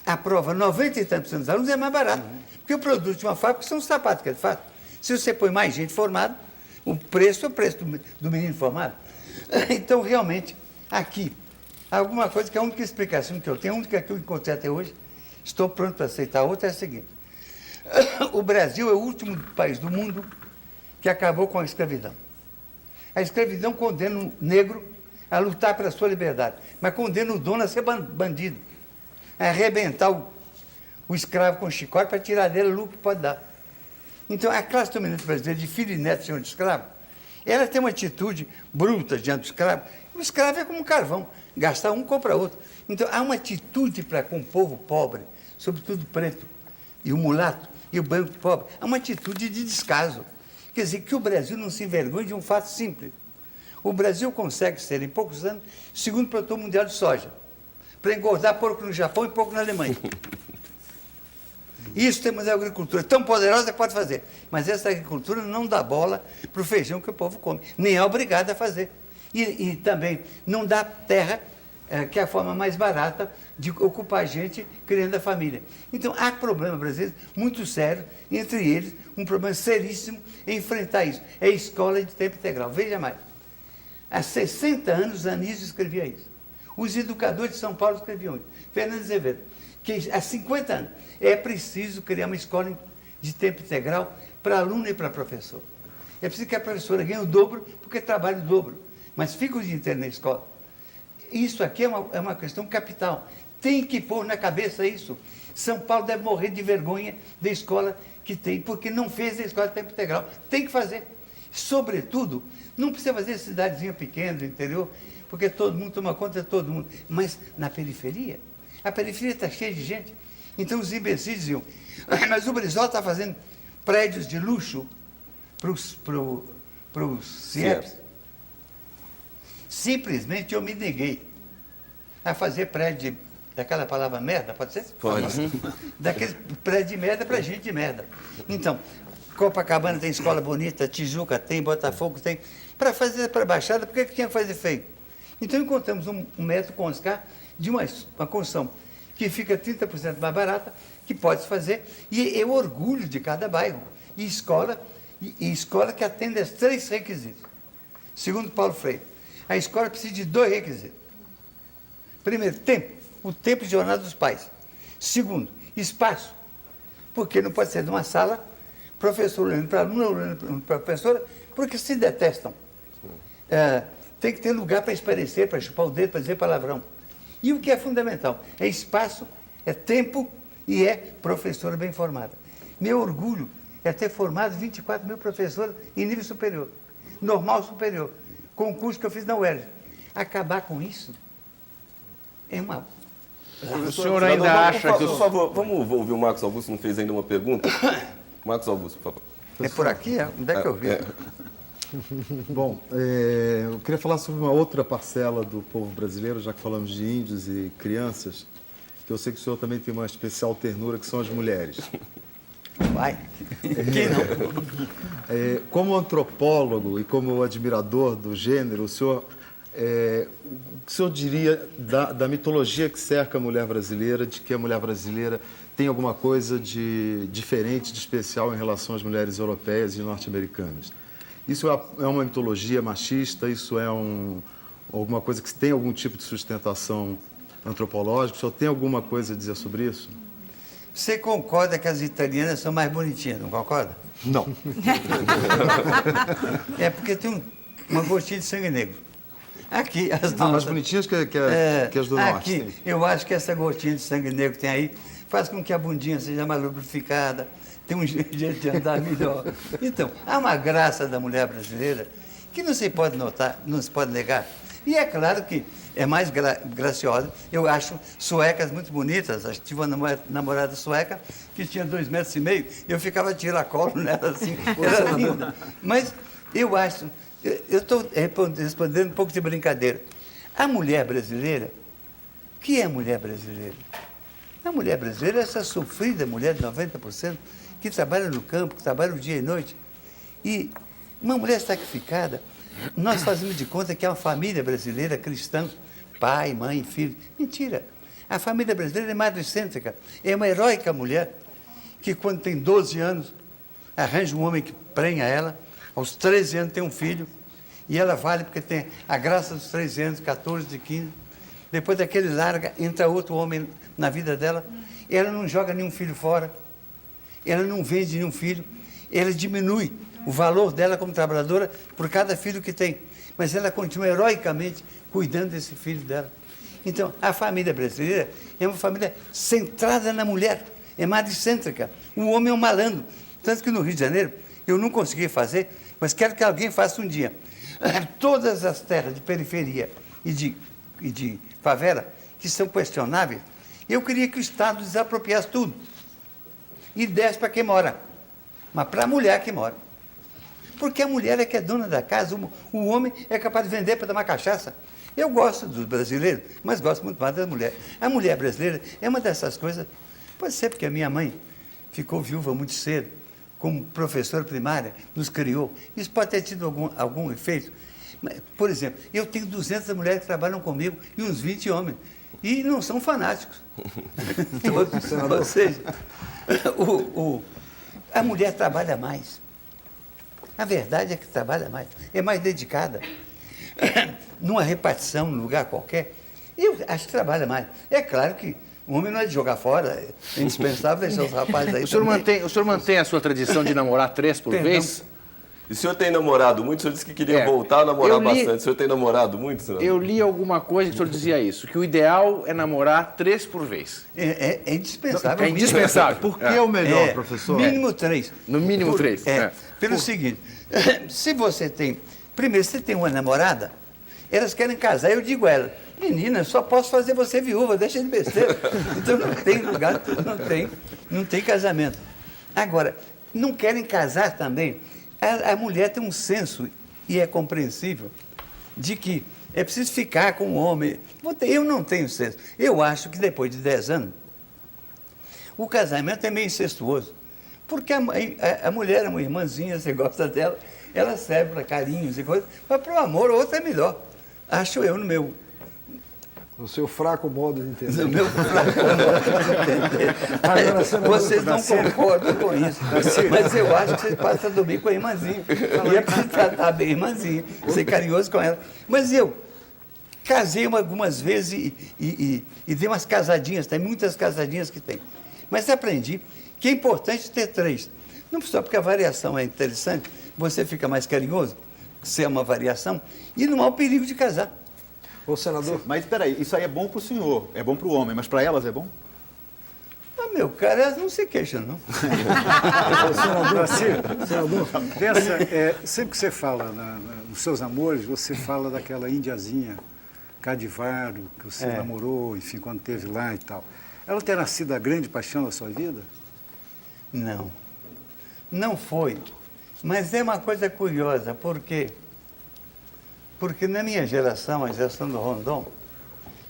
aprova 90 e tantos dos alunos, é mais barato. Porque o produto de uma fábrica são os sapatos que ele faz. Se você põe mais gente formada, o preço é o preço do menino formado. Então, realmente, aqui, Alguma coisa que a única explicação que eu tenho, a única que eu encontrei até hoje, estou pronto para aceitar outra, é a seguinte. O Brasil é o último país do mundo que acabou com a escravidão. A escravidão condena o negro a lutar pela sua liberdade, mas condena o dono a ser bandido, a arrebentar o escravo com chicote para tirar dele o lucro que pode dar. Então, a classe dominante brasileira, de filho e neto senhor de escravo, ela tem uma atitude bruta diante do escravo. O escravo é como um carvão, gasta um, compra outro. Então, há uma atitude para com o povo pobre, sobretudo preto, e o mulato, e o branco pobre, há uma atitude de descaso. Quer dizer, que o Brasil não se envergonhe de um fato simples. O Brasil consegue ser, em poucos anos, segundo produtor mundial de soja, para engordar porco no Japão e porco na Alemanha. Isso temos a agricultura tão poderosa que pode fazer. Mas essa agricultura não dá bola para o feijão que o povo come, nem é obrigada a fazer. E também não dá terra, que é a forma mais barata de ocupar gente criando a família. Então, há problema brasileiro muito sério, entre eles, um problema seríssimo em enfrentar isso. É a escola de tempo integral. Veja mais. Há 60 anos, Anísio escrevia isso. Os educadores de São Paulo escreviam isso. Fernando Azevedo, que há 50 anos é preciso criar uma escola de tempo integral para aluno e para professor. É preciso que a professora ganhe o dobro, porque trabalha o dobro, mas fica o dia inteiro na escola. Isso aqui é uma questão capital. Tem que pôr na cabeça isso. São Paulo deve morrer de vergonha da escola que tem, porque não fez a escola de tempo integral. Tem que fazer. Sobretudo, não precisa fazer cidadezinha pequena do interior, porque todo mundo toma conta de todo mundo. Mas na periferia, a periferia está cheia de gente. Então os imbecis diziam, mas o Brizola está fazendo prédios de luxo para os CIEPs. Simplesmente eu me neguei a fazer prédio daquela palavra merda, pode ser? Pode. Daquele prédio de merda para gente de merda. Então, Copacabana tem escola bonita, Tijuca tem, Botafogo tem. Para fazer para a Baixada, por que tinha que fazer feio? Então encontramos um método com Oscar de uma construção que fica 30% mais barata, que pode se fazer, e é o orgulho de cada bairro. E escola que atende a 3 requisitos. Segundo Paulo Freire, a escola precisa de 2 requisitos. Primeiro, tempo, o tempo de jornada dos pais. Segundo, espaço, porque não pode ser de uma sala, professor olhando para aluno, olhando para professora, porque se detestam. Tem que ter lugar para esparecer, para chupar o dedo, para dizer palavrão. E o que é fundamental? É espaço, é tempo e é professora bem formada. Meu orgulho é ter formado 24 mil professores em nível superior, normal superior, com o curso que eu fiz na UERJ. Acabar com isso é uma... O senhor ainda acha que... Por favor, vamos ouvir o Marcos Augusto, não fez ainda uma pergunta? Marcos Augusto, por favor. É por aqui? Onde é que eu vi? Bom, eu queria falar sobre uma outra parcela do povo brasileiro, já que falamos de índios e crianças, que eu sei que o senhor também tem uma especial ternura, que são as mulheres. Vai. Quem não? Como antropólogo e como admirador do gênero, o senhor diria da mitologia que cerca a mulher brasileira, de que a mulher brasileira tem alguma coisa de diferente, de especial em relação às mulheres europeias e norte-americanas? Isso é uma mitologia machista? Isso é alguma coisa que tem algum tipo de sustentação antropológica? O senhor tem alguma coisa a dizer sobre isso? Você concorda que as italianas são mais bonitinhas, não concorda? Não. É porque tem uma gotinha de sangue negro. Aqui, as mais nossas... bonitinhas que as do norte. Aqui, eu acho que essa gotinha de sangue negro que tem aí faz com que a bundinha seja mais lubrificada, tem um jeito de andar melhor. Então, há uma graça da mulher brasileira que não se pode notar, não se pode negar. E é claro que é mais graciosa. Eu acho suecas muito bonitas. Eu tive uma namorada sueca que tinha 2,5 metros. Eu ficava tiracolo nela assim, era linda. Mas eu acho, eu estou respondendo um pouco de brincadeira. A mulher brasileira, o que é a mulher brasileira? A mulher brasileira é essa sofrida mulher de 90%, que trabalha no campo, que trabalha o dia e noite. E uma mulher sacrificada, nós fazemos de conta que é uma família brasileira cristã, pai, mãe, filho. Mentira. A família brasileira é madrecêntrica. É uma heróica mulher que, quando tem 12 anos, arranja um homem que prenha ela, aos 13 anos tem um filho, e ela vale porque tem a graça dos 13 anos, 14, de 15. depois daquele larga, entra outro homem na vida dela, ela não joga nenhum filho fora, ela não vende nenhum filho, ela diminui o valor dela como trabalhadora por cada filho que tem, mas ela continua heroicamente cuidando desse filho dela. Então, a família brasileira é uma família centrada na mulher, é madricêntrica. O homem é um malandro. Tanto que no Rio de Janeiro eu não consegui fazer, mas quero que alguém faça um dia. Todas as terras de periferia e de favela, que são questionáveis, eu queria que o Estado desapropriasse tudo e desse para quem mora, mas para a mulher que mora. Porque a mulher é que é dona da casa, o homem é capaz de vender para tomar cachaça. Eu gosto dos brasileiros, mas gosto muito mais da mulher. A mulher brasileira é uma dessas coisas, pode ser porque a minha mãe ficou viúva muito cedo, como professora primária, nos criou. Isso pode ter tido algum efeito. Por exemplo, eu tenho 200 mulheres que trabalham comigo e uns 20 homens. E não são fanáticos. Ou seja, a mulher trabalha mais. A verdade é que trabalha mais, é mais dedicada. Numa repartição, num lugar qualquer, eu acho que trabalha mais. É claro que o homem não é de jogar fora, é indispensável deixar os rapazes aí. O senhor mantém a sua tradição de namorar 3 por vez? E o senhor tem namorado muito? O senhor disse que queria voltar a namorar bastante. O senhor tem namorado muito, senador? Eu li alguma coisa que o senhor dizia isso, que o ideal é namorar 3 por vez. É indispensável. É indispensável. Por que é o melhor, professor? Mínimo 3. No mínimo 3. Pelo seguinte, se você tem... Primeiro, você tem uma namorada, elas querem casar, eu digo a ela, menina, só posso fazer você viúva, deixa de besteira. Então não tem lugar, não tem casamento. Agora, não querem casar também. A mulher tem um senso, e é compreensível, de que é preciso ficar com o homem. Eu não tenho senso. Eu acho que depois de 10 anos, o casamento é meio incestuoso. Porque a mulher é uma irmãzinha, você gosta dela, ela serve para carinhos e coisas, mas para o amor, o outro é melhor. Acho eu, no seu fraco modo de entender. No meu fraco modo de entender. Vocês não concordam com isso, mas eu acho que vocês passam a dormir com a irmãzinha. E é preciso tratar bem a irmãzinha, ser carinhoso com ela. Mas eu casei algumas vezes e dei umas casadinhas, tem muitas casadinhas que tem. Mas aprendi que é importante ter 3. Não só porque a variação é interessante, você fica mais carinhoso, se é uma variação, e não há o perigo de casar. Ô, senador... Mas, espera aí, isso aí é bom para o senhor, é bom para o homem, mas para elas é bom? Ah, meu cara, elas não se queixam, não. Senador, sempre que você fala nos seus amores, você fala daquela indiazinha, Cadivaro, que você namorou, enfim, quando esteve lá e tal. Ela terá sido a grande paixão da sua vida? Não, não foi. Mas é uma coisa curiosa, porque na minha geração, a geração do Rondon,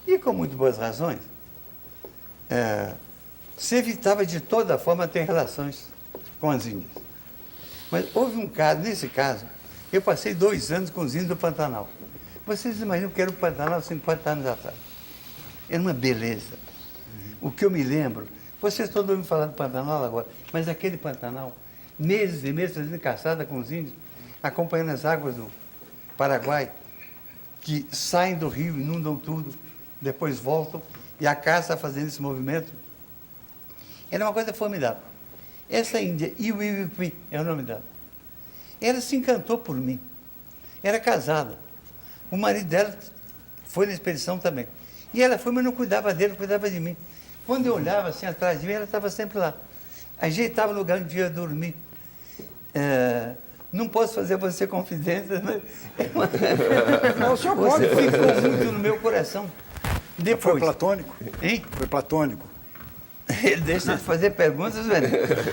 e com muito boas razões, se evitava de toda forma ter relações com as índias. Mas houve um caso, nesse caso, eu passei 2 anos com os índios do Pantanal. Vocês imaginam que era o Pantanal 50 anos atrás. Era uma beleza. O que eu me lembro, vocês todos ouvem falar do Pantanal agora, mas aquele Pantanal, meses e meses fazendo caçada com os índios, acompanhando as águas do Paraguai, que saem do rio, inundam tudo, depois voltam, e a caça fazendo esse movimento. Era uma coisa formidável. Essa índia, Iwiwipi é o nome dela, ela se encantou por mim. Era casada. O marido dela foi na expedição também. E ela foi, mas não cuidava dele, cuidava de mim. Quando eu olhava assim atrás de mim, ela estava sempre lá. Ajeitava o lugar onde eu ia dormir. Não posso fazer você confidência, mas... Não, o senhor pode. Você ficou muito no meu coração. Depois... Foi platônico? Hein? Foi platônico. Ele deixa de fazer perguntas, velho.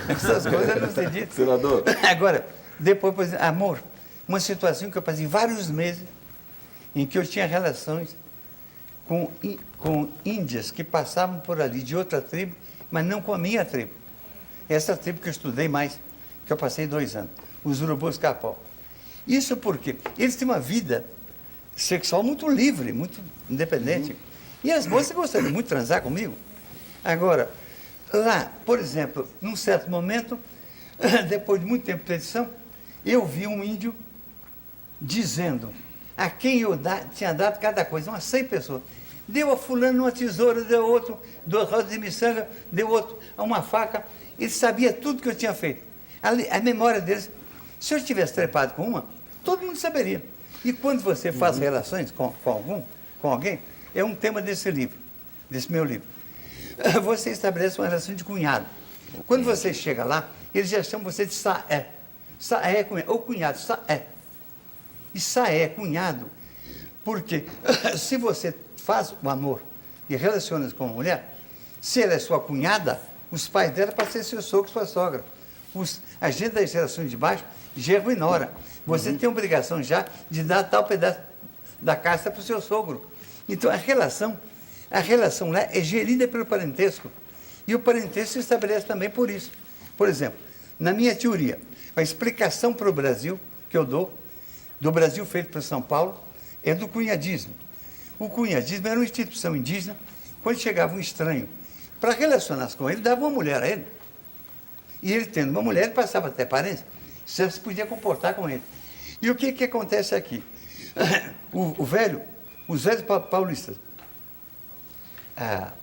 Essas coisas não se dizem. Senador. Agora, depois, por exemplo, amor, uma situação que eu passei vários meses em que eu tinha relações com índias que passavam por ali de outra tribo, mas não com a minha tribo. Essa tribo que eu estudei mais, que eu passei 2 anos, os urubus capó. Isso porque eles têm uma vida sexual muito livre, muito independente. E as moças gostariam muito de transar comigo. Agora, lá, por exemplo, num certo momento, depois de muito tempo de tradição, eu vi um índio dizendo a quem eu tinha dado cada coisa, umas 100 pessoas. Deu a fulano uma tesoura, deu outro, 2 rodas de miçanga, deu outro uma faca. Ele sabia tudo que eu tinha feito. A memória deles, se eu tivesse trepado com uma, todo mundo saberia. E quando você faz relações com alguém, é um tema desse livro, desse meu livro. Você estabelece uma relação de cunhado. Quando você chega lá, eles já chamam você de saé. Saé é cunhado, ou cunhado, saé. E saé é cunhado, porque se você faz o amor e relaciona-se com uma mulher, se ela é sua cunhada, os pais dela passam a ser seu sogro, sua sogra. A gente das gerações de baixo, genro e nora. Você tem a obrigação já de dar tal pedaço da caça para o seu sogro. Então, a relação lá é gerida pelo parentesco. E o parentesco se estabelece também por isso. Por exemplo, na minha teoria, a explicação para o Brasil, que eu dou, do Brasil feito para São Paulo, é do cunhadismo. O cunhadismo era uma instituição indígena, quando chegava um estranho, para relacionar-se com ele, dava uma mulher a ele. E ele, tendo uma mulher, ele passava até parentes, você se podia comportar com ele. E o que acontece aqui? Os velhos paulistas,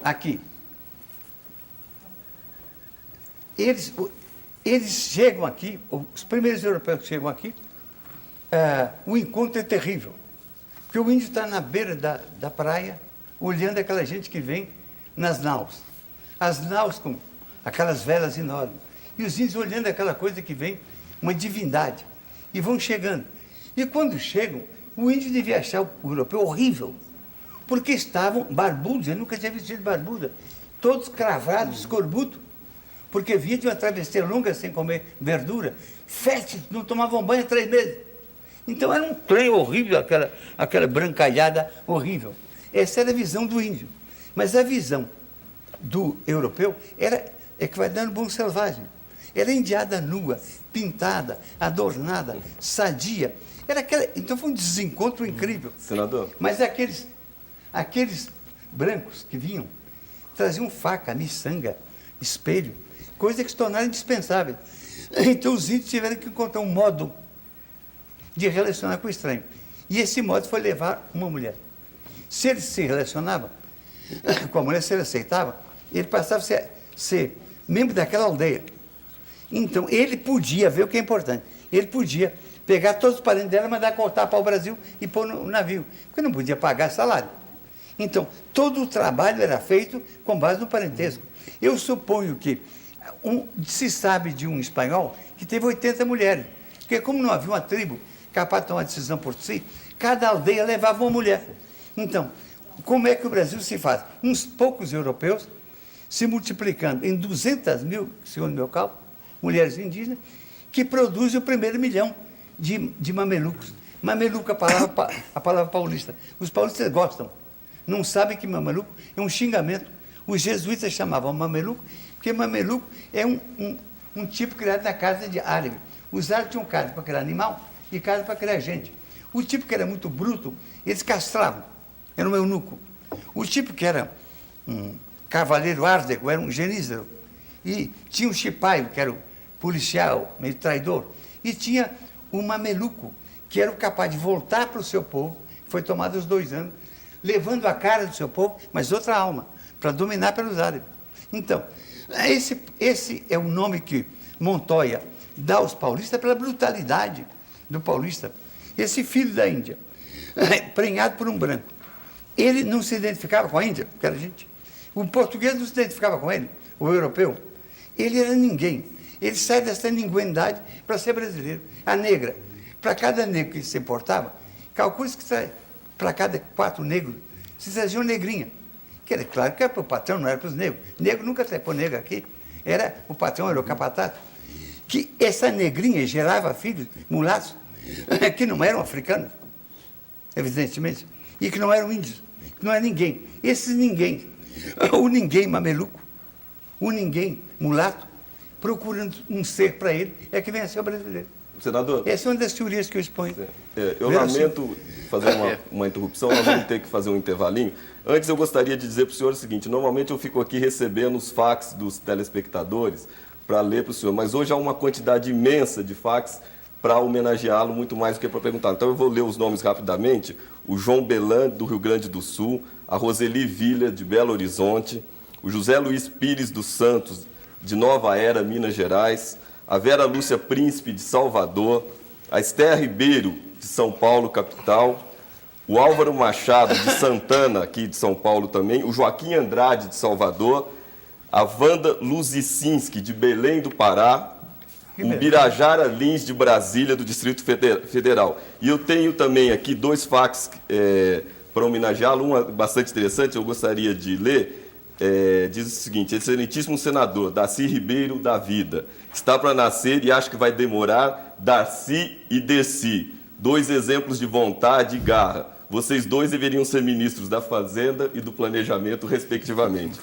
aqui, eles chegam aqui, os primeiros europeus que chegam aqui, o encontro é terrível. Porque o índio está na beira da praia, olhando aquela gente que vem nas naus. As naus com aquelas velas enormes. E os índios olhando aquela coisa que vem, uma divindade. E vão chegando. E quando chegam, o índio devia achar o europeu horrível. Porque estavam barbudos, eu nunca tinha visto gente barbuda. Todos cravados, escorbuto. Porque vinha de uma travessia longa sem comer verdura. Fétidos, não tomavam banho há 3 meses. Então era um trem horrível, aquela brancalhada horrível. Essa era a visão do índio. Mas a visão do europeu é que vai dando bom selvagem. Era indiada nua, pintada, adornada, sadia. Então foi um desencontro incrível. Senador. Mas aqueles brancos que vinham, traziam faca, miçanga, espelho, coisa que se tornaram indispensáveis. Então os índios tiveram que encontrar um modo de relacionar com o estranho. E esse modo foi levar uma mulher. Se ele se relacionava com a mulher, se ele aceitava, ele passava a ser membro daquela aldeia. Então, ele podia ver o que é importante. Ele podia pegar todos os parentes dela, mandar cortar para o Brasil e pôr no navio, porque não podia pagar salário. Então, todo o trabalho era feito com base no parentesco. Eu suponho que se sabe de um espanhol que teve 80 mulheres, porque como não havia uma tribo capaz de tomar uma decisão por si, cada aldeia levava uma mulher. Então, como é que o Brasil se faz? Uns poucos europeus se multiplicando em 200 mil, segundo meu cálculo, mulheres indígenas, que produzem o primeiro milhão de mamelucos. Mameluco é a palavra paulista. Os paulistas gostam. Não sabem que mameluco é um xingamento. Os jesuítas chamavam mameluco, porque mameluco é um tipo criado na casa de árabe. Os árabes tinham casa para criar animal e casa para criar gente. O tipo que era muito bruto, eles castravam. Era um eunuco. O tipo que era um cavaleiro árdego, era um genízaro. E tinha um chipaio, que era o policial, meio traidor. E tinha o mameluco, que era o capaz de voltar para o seu povo, foi tomado aos 2 anos, levando a cara do seu povo, mas outra alma, para dominar pelos árabes. Então, esse é o nome que Montoya dá aos paulistas pela brutalidade do paulista. Esse filho da Índia, prenhado por um branco, ele não se identificava com a Índia, que era gente. O português não se identificava com ele, o europeu. Ele era ninguém. Ele sai dessa ninguém-idade para ser brasileiro. A negra, para cada negro que se importava, calcule-se que para cada 4 negros, se trazia uma negrinha. Que era claro que era para o patrão, não era para os negros. Negro nunca trepou negro aqui. O patrão era o capataz. Que essa negrinha gerava filhos mulatos, que não eram africanos, evidentemente, e que não eram índios, que não era ninguém. Esses ninguém, o ninguém mameluco, o ninguém mulato, procurando um ser para ele, é que vem a ser o brasileiro. Senador. Essa é uma das teorias que eu exponho. Eu lamento fazer uma interrupção, nós vamos ter que fazer um intervalinho. Antes, eu gostaria de dizer para o senhor o seguinte: normalmente eu fico aqui recebendo os fax dos telespectadores para ler para o senhor, mas hoje há uma quantidade imensa de fax para homenageá-lo, muito mais do que para perguntar. Então, eu vou ler os nomes rapidamente. o João Belande, do Rio Grande do Sul, a Roseli Villa, de Belo Horizonte, o José Luiz Pires dos Santos, de Nova Era, Minas Gerais, a Vera Lúcia Príncipe, de Salvador, a Esther Ribeiro, de São Paulo, capital, o Álvaro Machado, de Santana, aqui de São Paulo também, o Joaquim Andrade, de Salvador, a Wanda Luzicinski, de Belém do Pará, o Birajara Lins, de Brasília, do Distrito Federal. E eu tenho também aqui 2 fax para homenageá-lo, um bastante interessante, eu gostaria de ler. Diz o seguinte: excelentíssimo senador, Darcy Ribeiro da Vida, está para nascer e acho que vai demorar, Darcy e Desi, 2 exemplos de vontade e garra. Vocês 2 deveriam ser ministros da Fazenda e do Planejamento, respectivamente.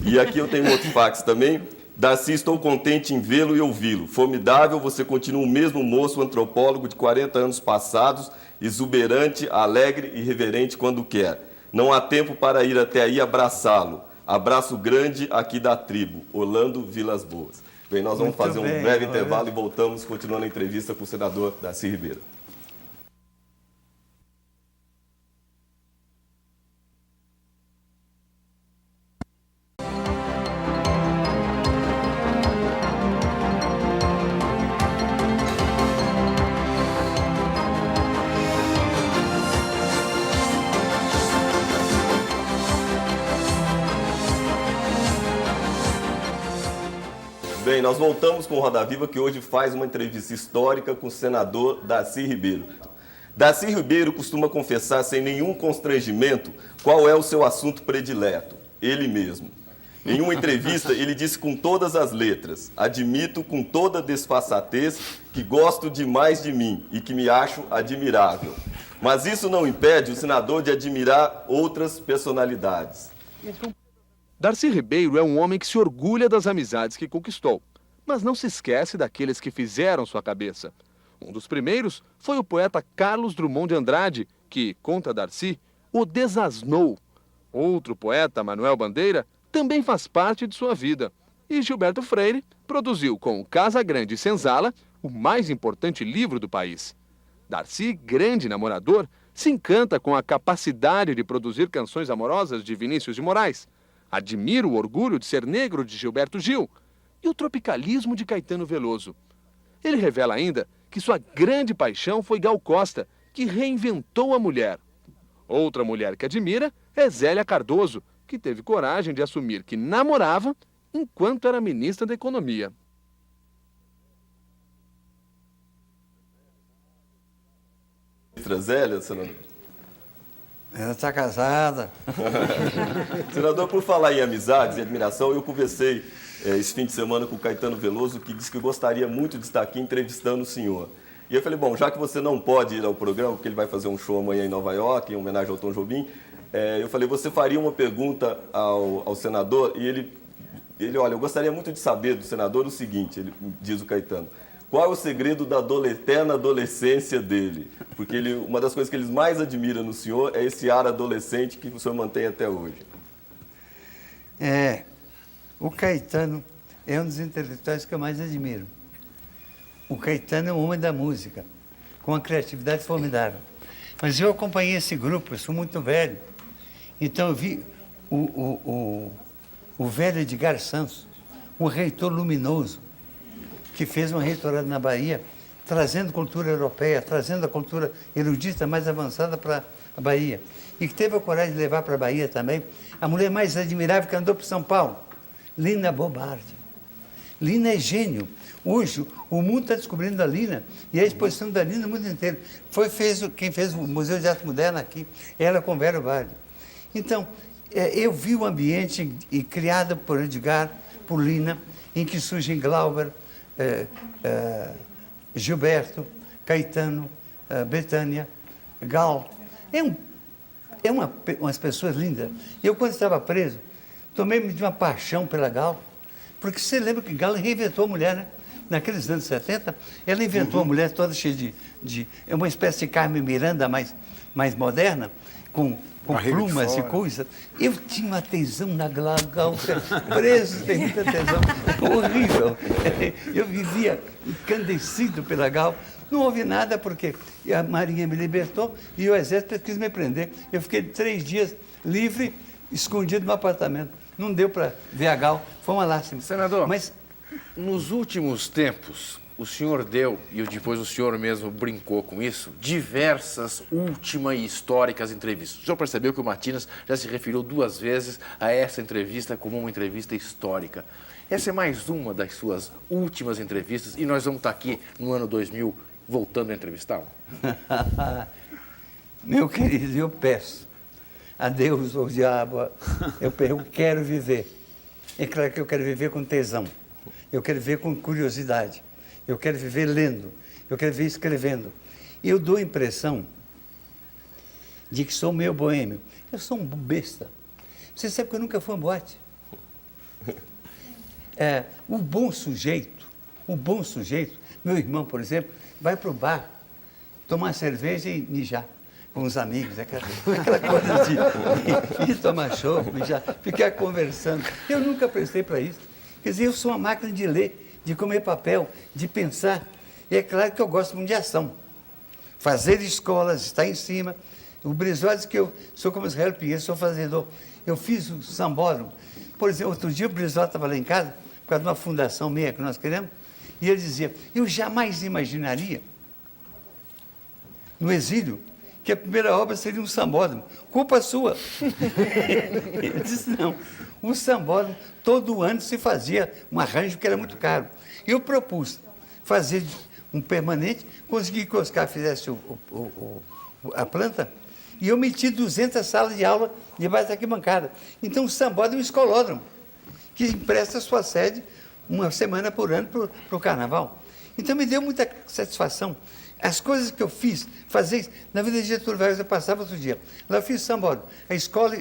E aqui eu tenho um outro fax também. Darcy, estou contente em vê-lo e ouvi-lo. Formidável, você continua o mesmo moço antropólogo de 40 anos passados, exuberante, alegre e reverente quando quer. Não há tempo para ir até aí abraçá-lo. Abraço grande aqui da tribo, Orlando Vilas Boas. Bem, nós vamos fazer um breve intervalo e voltamos, continuando a entrevista com o senador Darcy Ribeiro. Bem, nós voltamos com o Roda Viva, que hoje faz uma entrevista histórica com o senador Darcy Ribeiro. Darcy Ribeiro costuma confessar sem nenhum constrangimento qual é o seu assunto predileto, ele mesmo. Em uma entrevista, ele disse com todas as letras: admito com toda desfaçatez que gosto demais de mim e que me acho admirável. Mas isso não impede o senador de admirar outras personalidades. Darcy Ribeiro é um homem que se orgulha das amizades que conquistou, mas não se esquece daqueles que fizeram sua cabeça. Um dos primeiros foi o poeta Carlos Drummond de Andrade, que, conta Darcy, o desasnou. Outro poeta, Manuel Bandeira, também faz parte de sua vida. E Gilberto Freire produziu com Casa Grande e Senzala o mais importante livro do país. Darcy, grande namorador, se encanta com a capacidade de produzir canções amorosas de Vinícius de Moraes. Admira o orgulho de ser negro de Gilberto Gil e o tropicalismo de Caetano Veloso. Ele revela ainda que sua grande paixão foi Gal Costa, que reinventou a mulher. Outra mulher que admira é Zélia Cardoso, que teve coragem de assumir que namorava enquanto era ministra da Economia. Zélia, senador? Ela está casada. Senador, por falar em amizades e admiração, eu conversei esse fim de semana com o Caetano Veloso, que disse que gostaria muito de estar aqui entrevistando o senhor. E eu falei, bom, já que você não pode ir ao programa, porque ele vai fazer um show amanhã em Nova York, em homenagem ao Tom Jobim, eu falei, você faria uma pergunta ao senador? E ele, olha, eu gostaria muito de saber do senador o seguinte, ele diz o Caetano: qual é o segredo da eterna adolescência dele? Porque uma das coisas que eles mais admiram no senhor é esse ar adolescente que o senhor mantém até hoje. O Caetano é um dos intelectuais que eu mais admiro. O Caetano é um homem da música, com uma criatividade formidável. Mas eu acompanhei esse grupo, eu sou muito velho. Então eu vi o velho Edgar Santos, um reitor luminoso, que fez um reitorado na Bahia, trazendo cultura europeia, trazendo a cultura erudita mais avançada para a Bahia. E que teve a coragem de levar para a Bahia também a mulher mais admirável que andou para São Paulo, Lina Bobardi. Lina é gênio. Hoje, o mundo está descobrindo a Lina, e a exposição da Lina no mundo inteiro. Quem fez o Museu de Arte Moderna aqui, ela com Vério Bardi. Então, eu vi o ambiente criado por Edgar, por Lina, em que surgem Glauber, Gilberto, Caetano, Betânia, Gal. Umas pessoas lindas. Eu, quando estava preso, tomei-me de uma paixão pela Gal, porque você lembra que Gal reinventou a mulher, né? Naqueles anos 70, ela inventou a mulher toda cheia é uma espécie de Carmen Miranda mais moderna, com plumas e coisas. Eu tinha uma tesão na Gal, preso, tem muita tesão, horrível. Eu vivia encandecido pela Gal, Não houve nada porque a Marinha me libertou e o Exército quis me prender. Eu fiquei 3 dias livre, escondido no apartamento. Não deu para VH, foi uma lástima. Senador, mas nos últimos tempos, o senhor deu, e depois o senhor mesmo brincou com isso, diversas últimas e históricas entrevistas. O senhor percebeu que o Matinas já se referiu 2 vezes a essa entrevista como uma entrevista histórica. Essa é mais uma das suas últimas entrevistas e nós vamos estar aqui no ano 2000 voltando a entrevistá-lo. Meu querido, eu peço a Deus ou ao diabo, eu quero viver. É claro que eu quero viver com tesão, eu quero viver com curiosidade, eu quero viver lendo, eu quero viver escrevendo. Eu dou a impressão de que sou meio boêmio. Eu sou um besta. Você sabe que eu nunca fui em boate. O bom sujeito, meu irmão, por exemplo, vai para o bar tomar cerveja e mijar com os amigos, aquela coisa de tomar chopp, mijar, ficar conversando. Eu nunca prestei para isso. Quer dizer, eu sou uma máquina de ler, de comer papel, de pensar. E é claro que eu gosto muito de ação. Fazer escolas, estar em cima. O Brizola diz que eu sou como Israel Pinheiro, sou fazedor. Eu fiz o sambódromo. Por exemplo, outro dia o Brizola estava lá em casa, por causa de uma fundação meia que nós queremos, e ele dizia, eu jamais imaginaria, no exílio, que a primeira obra seria um sambódromo. Culpa sua. Ele disse, não. O sambódromo, todo ano se fazia um arranjo que era muito caro. Eu propus fazer um permanente, consegui que o Oscar fizesse a planta, e eu meti 200 salas de aula debaixo da arquibancada. Então, o sambódromo é um escolódromo, que empresta sua sede uma semana por ano para o carnaval. Então, me deu muita satisfação. As coisas que eu fiz, fazer isso, na vida de Getúlio Vargas, eu passava outro dia. Lá eu fiz sambódromo, a escola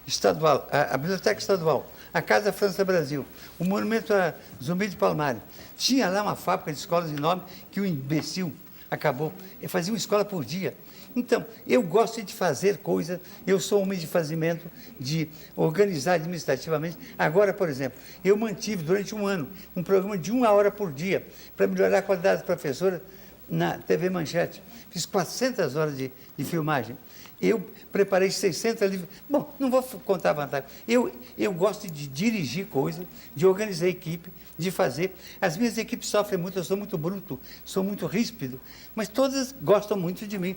estadual, a biblioteca estadual, a Casa França Brasil, o monumento a Zumbi de Palmares. Tinha lá uma fábrica de escolas enorme que o imbecil acabou. Ele fazia uma escola por dia. Então, eu gosto de fazer coisas, eu sou homem de fazimento, de organizar administrativamente. Agora, por exemplo, eu mantive durante um ano um programa de 1 hora por dia para melhorar a qualidade das professoras na TV Manchete. Fiz 400 horas de filmagem. Eu preparei 600 livros. Bom, não vou contar a vantagem. Eu gosto de dirigir coisas, de organizar equipe, de fazer. As minhas equipes sofrem muito, eu sou muito bruto, sou muito ríspido, mas todas gostam muito de mim.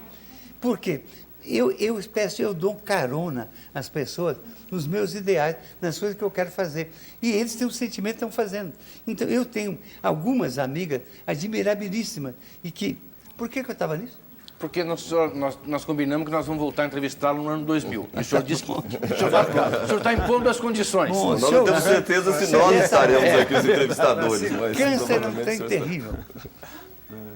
Por quê? Eu dou carona às pessoas nos meus ideais, nas coisas que eu quero fazer. E eles têm um sentimento que estão fazendo. Então, eu tenho algumas amigas admirabilíssimas e que... Por que eu estava nisso? Porque nós combinamos que nós vamos voltar a entrevistá-lo no ano 2000. E o senhor disse que o senhor está impondo as condições. Bom, nós não temos certeza se nós estaremos aqui, os entrevistadores. Mas câncer é um trem terrível.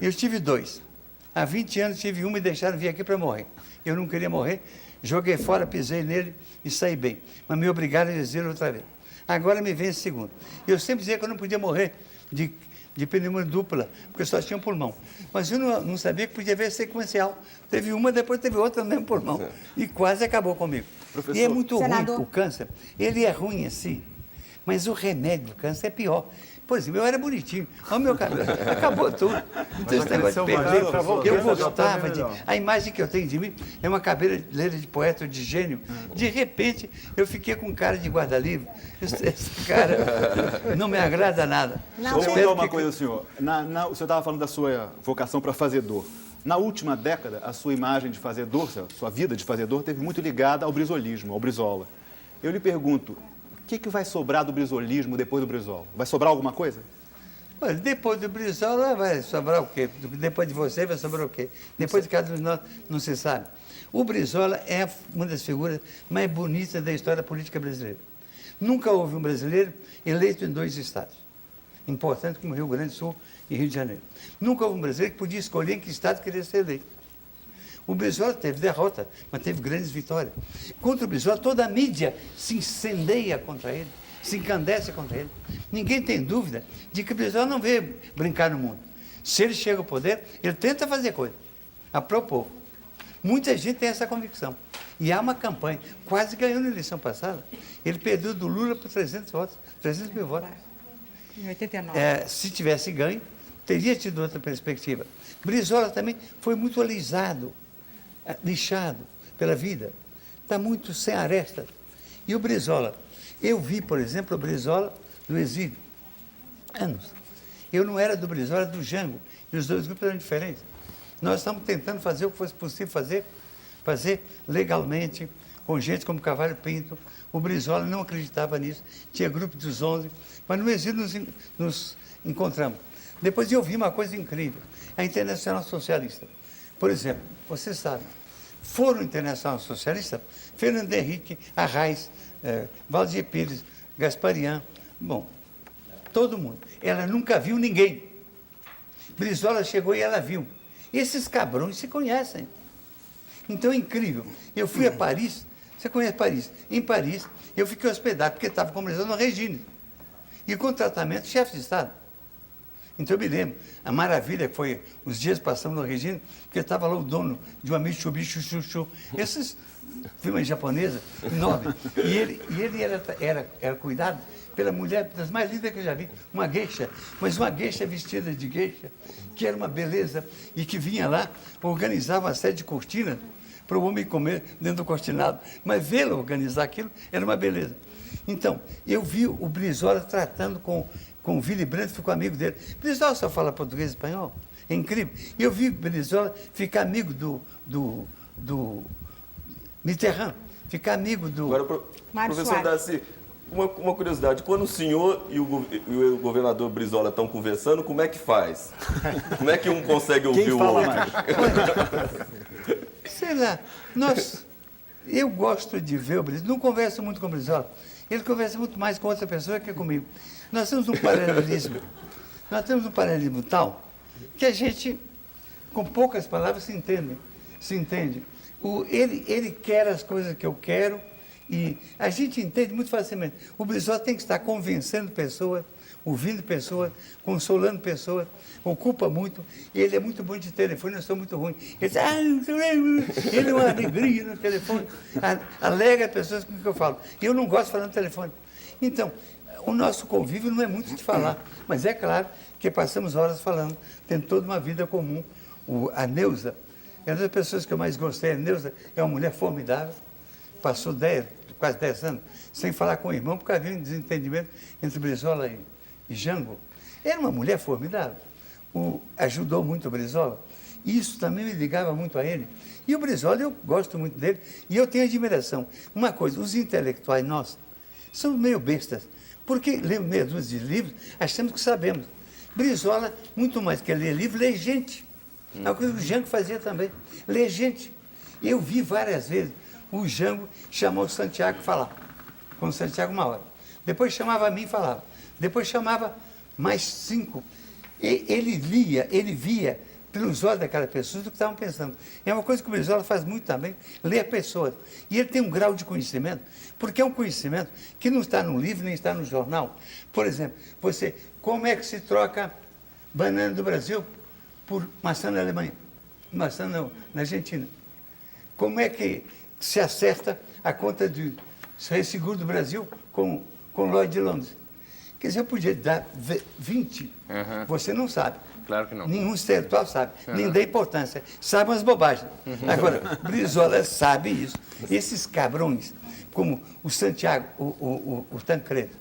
Eu tive 2. Há 20 anos tive um e deixaram vir aqui para morrer. Eu não queria morrer, joguei fora, pisei nele e saí bem. Mas me obrigaram a dizer outra vez. Agora me vem esse segundo. Eu sempre dizia que eu não podia morrer de pneumonia dupla, porque eu só tinha um pulmão. Mas eu não sabia que podia haver sequencial. Teve uma, depois teve outra no mesmo pulmão. E quase acabou comigo. Professor, e é muito ruim o câncer. Ele é ruim assim, mas o remédio do câncer é pior. Por exemplo, eu era bonitinho. Olha o meu cabelo. Acabou tudo. Então, esse negócio de perder, eu gostava de... A imagem que eu tenho de mim é uma cabeleira de poeta, de gênio. De repente, eu fiquei com cara de guarda-livro. Esse cara não me agrada nada. Deixa eu perguntar uma coisa, senhor. O senhor estava falando da sua vocação para fazedor. Na última década, a sua imagem de fazedor, sua vida de fazedor, teve muito ligada ao brizolismo, ao Brizola. Eu lhe pergunto, o que vai sobrar do brizolismo depois do Brizola? Vai sobrar alguma coisa? Olha, depois do Brizola vai sobrar o quê? Depois de você vai sobrar o quê? Depois de cada um de nós não se sabe. O Brizola é uma das figuras mais bonitas da história política brasileira. Nunca houve um brasileiro eleito em 2 estados, importante como Rio Grande do Sul e Rio de Janeiro. Nunca houve um brasileiro que podia escolher em que estado queria ser eleito. O Brizola teve derrota, mas teve grandes vitórias. Contra o Brizola, toda a mídia se incendeia contra ele, se encandece contra ele. Ninguém tem dúvida de que o Brizola não veio brincar no mundo. Se ele chega ao poder, ele tenta fazer coisa, a propor. Muita gente tem essa convicção. E há uma campanha, quase ganhou na eleição passada. Ele perdeu do Lula por 300 votos, 300 mil votos. Em 89. Se tivesse ganho, teria tido outra perspectiva. Brizola também foi muito alisado, lixado pela vida. Está muito sem aresta. E o Brizola, eu vi, por exemplo, o Brizola no exílio, anos. Eu não era do Brizola, era do Jango, e os dois grupos eram diferentes. Nós estamos tentando fazer o que fosse possível fazer legalmente, com gente como Cavalho Pinto. O Brizola não acreditava nisso, tinha grupo dos 11, mas no exílio nos encontramos. Depois eu vi uma coisa incrível, a Internacional Socialista. Por exemplo, você sabe, foram Internacional Socialista, Fernando Henrique, Arraes, Valdir Pires, Gasparian, bom, todo mundo. Ela nunca viu ninguém. Brizola chegou e ela viu. Esses cabrões se conhecem. Então é incrível. Eu fui a Paris, você conhece Paris? Em Paris, eu fiquei hospedado, porque estava com Brizola no Regine. E com tratamento, chefe de Estado. Então eu me lembro, a maravilha que foi os dias passando no Regine, porque estava lá o dono de uma Mitsubishi Chuchu, esses filmes japoneses, enormes. E ele era cuidado pela mulher das mais lindas que eu já vi, uma geisha, mas uma geisha vestida de geisha, que era uma beleza, e que vinha lá, organizava uma série de cortinas para o homem comer dentro do cortinado. Mas vê-lo organizar aquilo era uma beleza. Então, eu vi o Brizola tratando com o Willy Brandt, ficou amigo dele. Brizola só fala português e espanhol, é incrível. E eu vi o Brizola ficar amigo do Mitterrand, ficar amigo do... Agora, professor Darcy, uma curiosidade, quando o senhor e o governador Brizola estão conversando, como é que faz? Como é que um consegue ouvir Quem o fala outro? mais? Sei lá, eu gosto de ver o Brizola, não converso muito com o Brizola, ele conversa muito mais com outra pessoa que comigo. Nós temos um paralelismo tal que a gente, com poucas palavras, se entende. Ele quer as coisas que eu quero e a gente entende muito facilmente. O Brizola tem que estar convencendo pessoas, ouvindo pessoas, consolando pessoas, ocupa muito, e ele é muito bom de telefone, eu sou muito ruim. Ele diz, ele é uma alegria no telefone, alegra as pessoas com o que eu falo. E eu não gosto de falar no telefone. Então, o nosso convívio não é muito de falar, mas é claro que passamos horas falando, tendo toda uma vida comum. A Neuza é uma das pessoas que eu mais gostei. A Neuza é uma mulher formidável, passou quase 10 anos sem falar com o irmão, porque havia um desentendimento entre Brizola e Jango. Era uma mulher formidável, ajudou muito o Brizola, e isso também me ligava muito a ele. E o Brizola, eu gosto muito dele, e eu tenho admiração. Uma coisa, os intelectuais nossos são meio bestas, porque lemos meia dúzia de livros, achamos que sabemos. Brizola, muito mais que ler livro, lê gente. É o que o Jango fazia também, lê gente. Eu vi várias vezes o Jango chamar o Santiago e falar, com o Santiago uma hora. Depois chamava a mim e falava. Depois chamava mais 5. Ele via pelos olhos daquelas pessoas do que estavam pensando. É uma coisa que o Brizola faz muito também, ler pessoas. E ele tem um grau de conhecimento, porque é um conhecimento que não está no livro, nem está no jornal. Por exemplo, como é que se troca banana do Brasil por maçã na Alemanha, maçã na Argentina? Como é que se acerta a conta de seguro do Brasil com Lloyd de Londres? Quer dizer, eu podia dar 20, você não sabe. Claro que não. Nenhum intelectual sabe, nem dá importância. Sabe umas bobagens. Agora, Brizola sabe isso. Esses cabrões, como o Santiago, o Tancredo.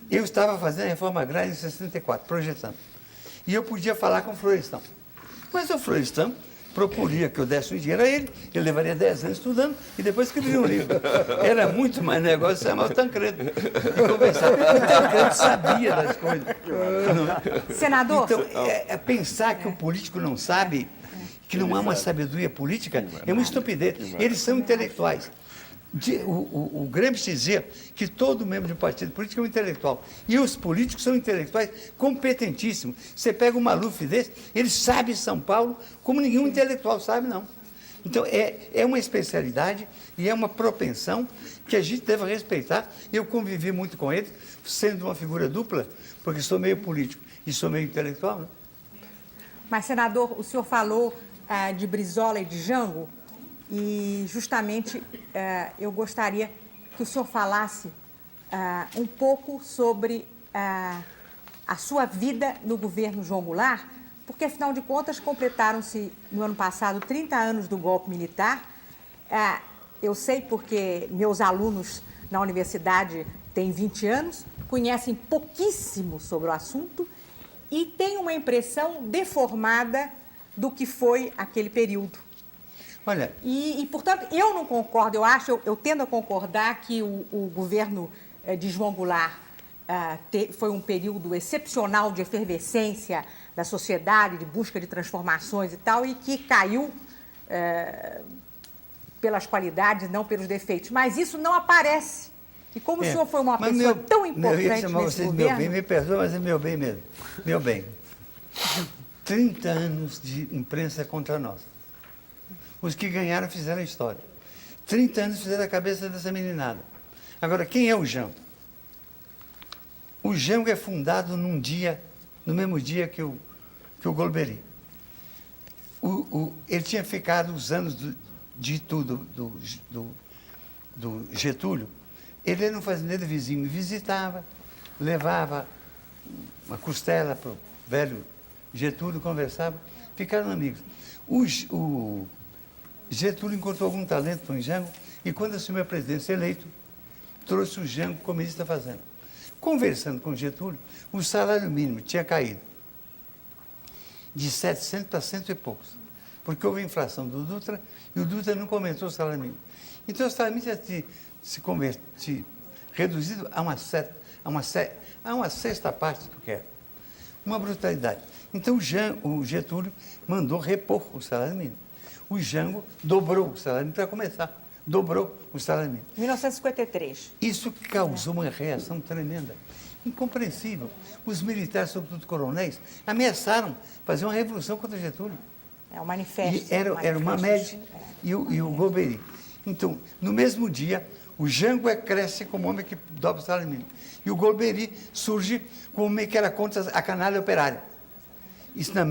Eu estava fazendo a reforma agrária em 64, projetando. E eu podia falar com o Florestan. Mas o Florestan proporia que eu desse um dinheiro a ele levaria 10 anos estudando e depois escreveria um livro. Era muito mais negócio chamar o Tancredo e conversar. O Tancredo sabia das coisas. Senador? Então, pensar que o político não sabe, que não há uma sabedoria política, é uma estupidez. Eles são intelectuais. O Gramsci dizia que todo membro de um partido político é um intelectual. E os políticos são intelectuais competentíssimos. Você pega um Maluf desse, ele sabe São Paulo como nenhum intelectual sabe, não. Então, é uma especialidade e é uma propensão que a gente deve respeitar. Eu convivi muito com ele, sendo uma figura dupla, porque sou meio político e sou meio intelectual. Né? Mas, senador, o senhor falou de Brizola e de Jango, e justamente eu gostaria que o senhor falasse um pouco sobre a sua vida no governo João Goulart, porque, afinal de contas, completaram-se, no ano passado, 30 anos do golpe militar. Eu sei porque meus alunos na universidade têm 20 anos, conhecem pouquíssimo sobre o assunto e têm uma impressão deformada do que foi aquele período. Olha, portanto, eu não concordo, eu tendo a concordar que o governo de João Goulart foi um período excepcional de efervescência da sociedade, de busca de transformações e tal, e que caiu pelas qualidades, não pelos defeitos. Mas isso não aparece. E como o senhor foi uma pessoa tão importante eu ia chamar nesse você de governo... meu bem, me perdoa, mas é meu bem mesmo. Meu bem. 30 anos de imprensa contra nós. Os que ganharam fizeram a história. 30 anos fizeram a cabeça dessa meninada. Agora, quem é o Jango? O Jango é fundado no mesmo dia que o Golbery. Ele tinha ficado os anos de tudo do Getúlio. Ele era um fazendeiro vizinho, visitava, levava uma costela para o velho Getúlio, conversava, ficaram amigos. O Getúlio encontrou algum talento no Jango e, quando assumiu a presidência eleito, trouxe o Jango como ministro da Fazenda. Conversando com o Getúlio, o salário mínimo tinha caído de 700 para 100 e poucos, porque houve a inflação do Dutra e o Dutra não aumentou o salário mínimo. Então, o salário mínimo tinha se reduzido a uma sexta parte do que era. Uma brutalidade. Então, o Getúlio mandou repor o salário mínimo. O Jango dobrou o salário mínimo para começar. Dobrou o salário mínimo. 1953. Isso causou uma reação tremenda. Incompreensível. Os militares, sobretudo coronéis, ameaçaram fazer uma revolução contra Getúlio. É um manifesto. E era o Mamed e o Golbery. Então, no mesmo dia, o Jango cresce como homem que dobra o salário mínimo. E o Golbery surge como homem que era contra a canalha operária. Isso no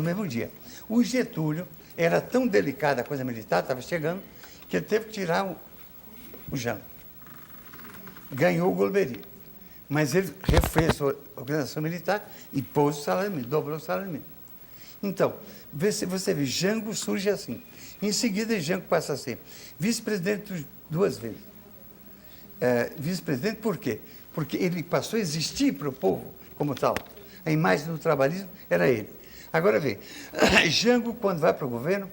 mesmo dia. O Getúlio era tão delicada a coisa militar, estava chegando, que ele teve que tirar o Jango. Ganhou o Golbery. Mas ele refez a organização militar e pôs o salário mínimo, dobrou o salário mínimo. Então, você vê, Jango surge assim. Em seguida, Jango passa a ser vice-presidente 2 vezes. Vice-presidente por quê? Porque ele passou a existir para o povo como tal. A imagem do trabalhismo era ele. Agora vê, Jango, quando vai para o governo,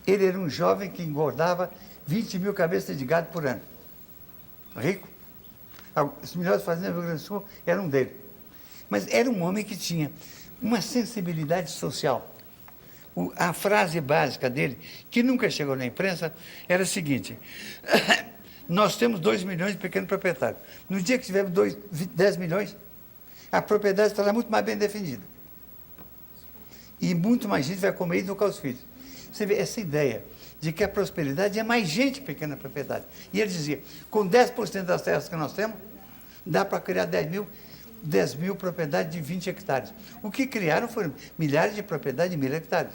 ele era um jovem que engordava 20 mil cabeças de gado por ano. Rico. Os melhores fazendas do Rio Grande do Sul eram dele. Mas era um homem que tinha uma sensibilidade social. A frase básica dele, que nunca chegou na imprensa, era a seguinte: nós temos 2 milhões de pequenos proprietários. No dia que tivermos 10 milhões, a propriedade estará muito mais bem defendida. E muito mais gente vai comer e educar os filhos. Você vê essa ideia de que a prosperidade é mais gente pequena propriedade. E ele dizia, com 10% das terras que nós temos, dá para criar 10 mil propriedades de 20 hectares. O que criaram foram milhares de propriedades de 1.000 hectares.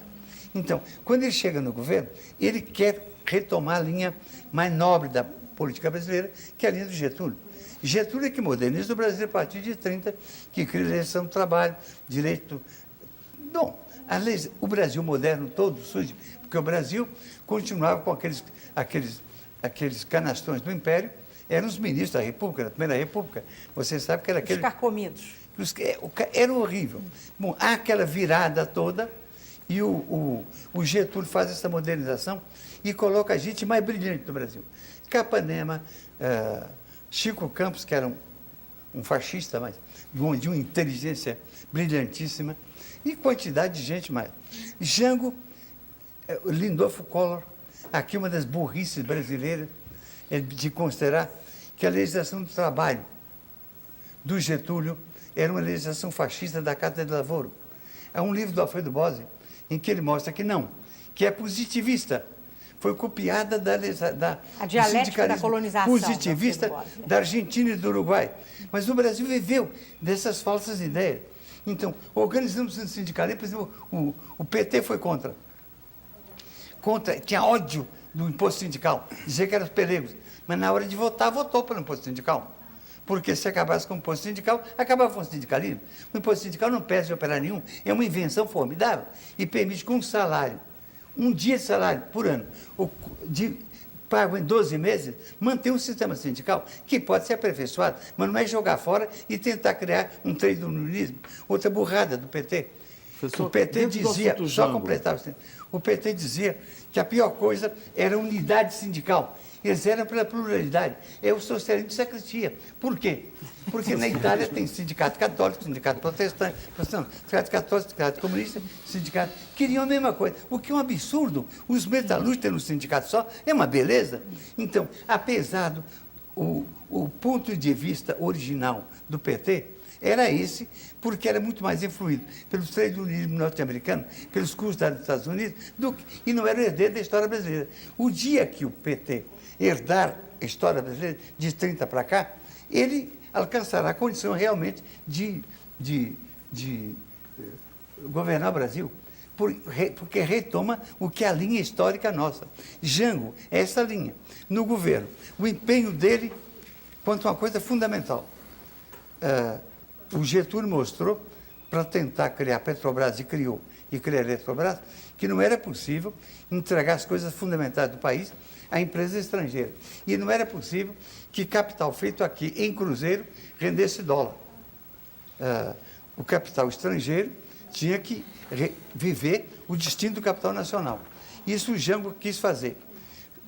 Então, quando ele chega no governo, ele quer retomar a linha mais nobre da política brasileira, que é a linha do Getúlio. Getúlio é que moderniza o Brasil a partir de 30, que cria a eleição do trabalho, direito... Bom, o Brasil moderno todo surge, porque o Brasil continuava com aqueles canastrões do Império, eram os ministros da República, da Primeira República. Você sabe que era aquele... Os carcomidos. Era horrível. Bom, há aquela virada toda e o Getúlio faz essa modernização e coloca a gente mais brilhante do Brasil. Capanema, Chico Campos, que era um fascista, mas de uma inteligência brilhantíssima, e quantidade de gente mais. Jango, Lindolfo Collor, aqui uma das burrices brasileiras, é de considerar que a legislação do trabalho do Getúlio era uma legislação fascista da Carta de Lavoro. É um livro do Alfredo Bose em que ele mostra que não, que é positivista. Foi copiada a dialética da colonização positivista da Argentina e do Uruguai. Mas o Brasil viveu dessas falsas ideias. Então, organizamos um sindicalismo, por exemplo, o PT foi contra. Tinha ódio do imposto sindical, dizia que eram os pelegos. Mas na hora de votar, votou pelo imposto sindical. Porque se acabasse com o imposto sindical, acabava com o sindicalismo. O imposto sindical não pede operário nenhum, é uma invenção formidável e permite com um salário, um dia de salário por ano, pago em 12 meses, manter um sistema sindical que pode ser aperfeiçoado, mas não é jogar fora e tentar criar um trade unionismo, outra burrada do PT. Professor, O PT dentro do dizia, assunto só Jango. completar, o PT dizia que a pior coisa era a unidade sindical. Eles eram pela pluralidade. É o socialismo de sacristia. Por quê? Porque na Itália tem sindicato católico, sindicato protestante, sindicato católico, sindicato comunista, sindicato... Queriam a mesma coisa. O que é um absurdo. Os metalúrgicos terem um sindicato só é uma beleza. Então, apesar do o ponto de vista original do PT, era esse, porque era muito mais influído pelo trade unionismo norte-americano, pelos cursos dos Estados Unidos, e não era o herdeiro da história brasileira. O dia que o PT herdar a história brasileira, de 30 para cá, ele alcançará a condição realmente de governar o Brasil, porque retoma o que é a linha histórica nossa. Jango é essa linha. No governo, o empenho dele quanto a uma coisa fundamental. O Getúlio mostrou, para tentar criar a Petrobras, e criou, e criar a Eletrobras, que não era possível entregar as coisas fundamentais do país a empresas estrangeiras. E não era possível que capital feito aqui em cruzeiro rendesse dólar. O capital estrangeiro tinha que viver o destino do capital nacional. Isso o Jango quis fazer.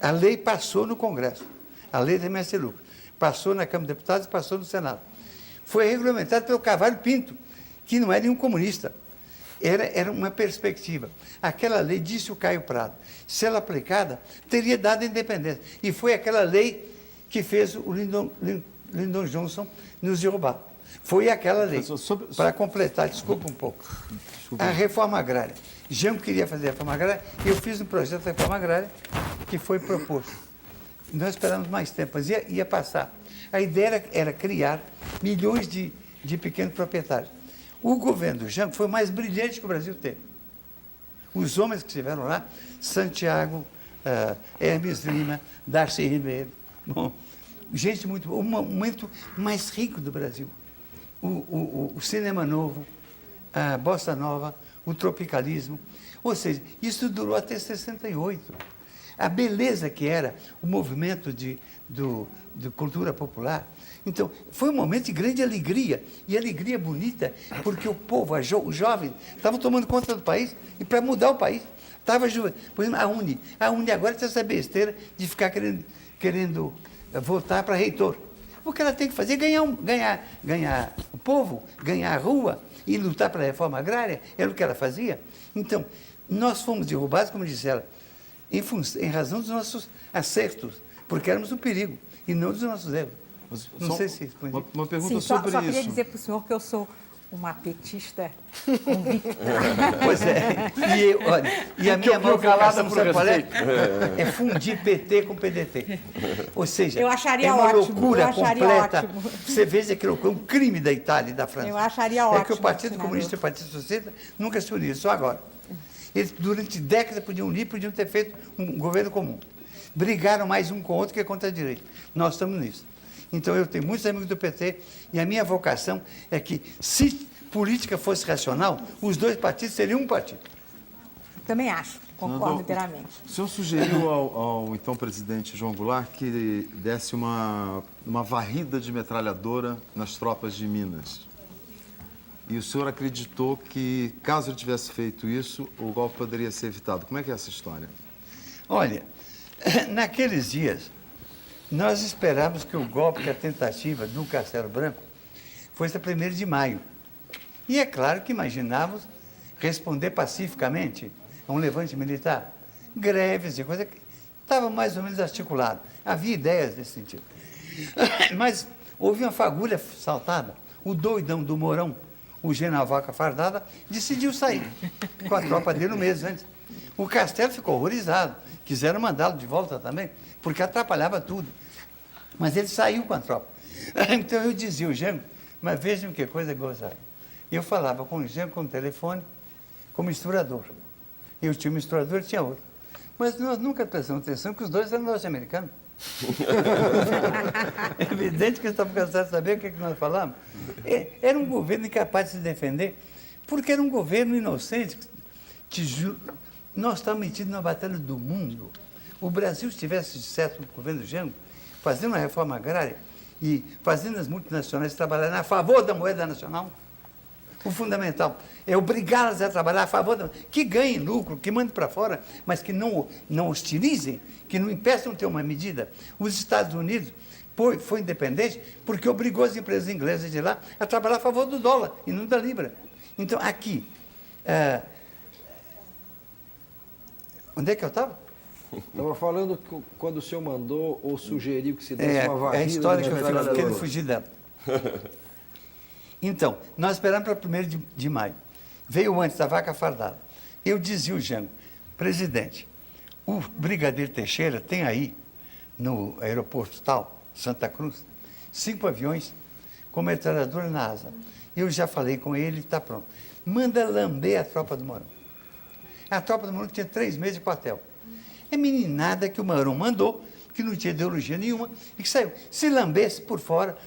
A lei passou no Congresso, a lei da remessa de lucro. Passou na Câmara de Deputados e passou no Senado. Foi regulamentado pelo Cavalho Pinto, que não é nenhum comunista. Era uma perspectiva. Aquela lei, disse o Caio Prado, se ela aplicada, teria dado a independência. E foi aquela lei que fez o Lyndon Johnson nos derrubar. Foi aquela lei. Para completar, desculpa um pouco. A reforma agrária. Jango queria fazer a reforma agrária, e eu fiz um projeto de reforma agrária que foi proposto. Nós esperamos mais tempo, mas ia passar. A ideia era criar milhões de pequenos proprietários. O governo do Jango foi o mais brilhante que o Brasil teve. Os homens que estiveram lá, Santiago, Hermes Lima, Darcy Ribeiro, bom, gente muito boa, o momento mais rico do Brasil. O cinema novo, a bossa nova, o tropicalismo. Ou seja, isso durou até 68. A beleza que era o movimento de cultura popular. Então, foi um momento de grande alegria, e alegria bonita, porque o povo, os jovens, estavam tomando conta do país, e para mudar o país. Por exemplo, a Uni agora tem essa besteira de ficar querendo voltar para reitor. O que ela tem que fazer é ganhar o povo, ganhar a rua e lutar pela reforma agrária, era o que ela fazia. Então, nós fomos derrubados, como disse ela, em razão dos nossos acertos, porque éramos um perigo, e não dos nossos erros. Não sei se respondi. Uma pergunta Sim, sobre só isso. queria dizer para o senhor que eu sou uma petista convicta. Pois é. E a minha mão calada, sabe qual é? É fundir PT com PDT. Ou seja, Eu acharia é uma ótimo, loucura eu acharia completa. ótimo. Você veja que é um crime da Itália e da França. Eu acharia É ótimo, que o Partido senador. Comunista e o Partido Socialista nunca se uniram, só agora. Eles, durante décadas, podiam unir, podiam ter feito um governo comum. Brigaram mais um com o outro que contra a direita. Nós estamos nisso. Então, eu tenho muitos amigos do PT, e a minha vocação é que, se política fosse racional, os dois partidos seriam um partido. Também acho, concordo Senador, inteiramente. O senhor sugeriu ao então presidente João Goulart que desse uma varrida de metralhadora nas tropas de Minas. E o senhor acreditou que, caso ele tivesse feito isso, o golpe poderia ser evitado. Como é que é essa história? Olha, naqueles dias, nós esperávamos que o golpe, que a tentativa do Castelo Branco, fosse a 1º de maio. E é claro que imaginávamos responder pacificamente a um levante militar. Greves e coisa que estava mais ou menos articulado. Havia ideias nesse sentido. Mas houve uma fagulha saltada. O doidão do Mourão, o general Vaca Fardada, decidiu sair com a tropa dele um mês antes. O Castelo ficou horrorizado. Quiseram mandá-lo de volta também, porque atrapalhava tudo. Mas ele saiu com a tropa. Então eu dizia, o Jango, mas vejam que coisa gozada. Eu falava com o Jango com o telefone, com o misturador. Eu tinha um misturador e tinha outro. Mas nós nunca prestamos atenção que os dois eram norte-americanos. É evidente que eles estavam cansados de saber o que, é que nós falamos. Era um governo incapaz de se defender, porque era um governo inocente. Nós estávamos metidos na batalha do mundo. O Brasil, se tivesse sucesso no governo Jango, fazendo uma reforma agrária e fazendo as multinacionais trabalharem a favor da moeda nacional, o fundamental é obrigá-las a trabalhar a favor que ganhem lucro, que mandem para fora, mas que não hostilizem, que não impeçam de ter uma medida. Os Estados Unidos foi independente porque obrigou as empresas inglesas de lá a trabalhar a favor do dólar e não da libra. Então, aqui, onde é que eu estava? Estava falando que quando o senhor mandou ou sugeriu que se desse uma varrida... É a história que eu fiz, quero fugir dela. Então, nós esperamos para 1º de maio. Veio antes da vaca fardada. Eu dizia ao Jango, presidente, o brigadeiro Teixeira tem aí, no aeroporto tal, Santa Cruz, 5 aviões com metralhadora na asa. Eu já falei com ele, está pronto. Manda lamber a tropa do Mourão. A tropa do Mourão tinha 3 meses de quartel. É meninada que o Mourão mandou, que não tinha ideologia nenhuma, e que saiu. Se lambesse por fora,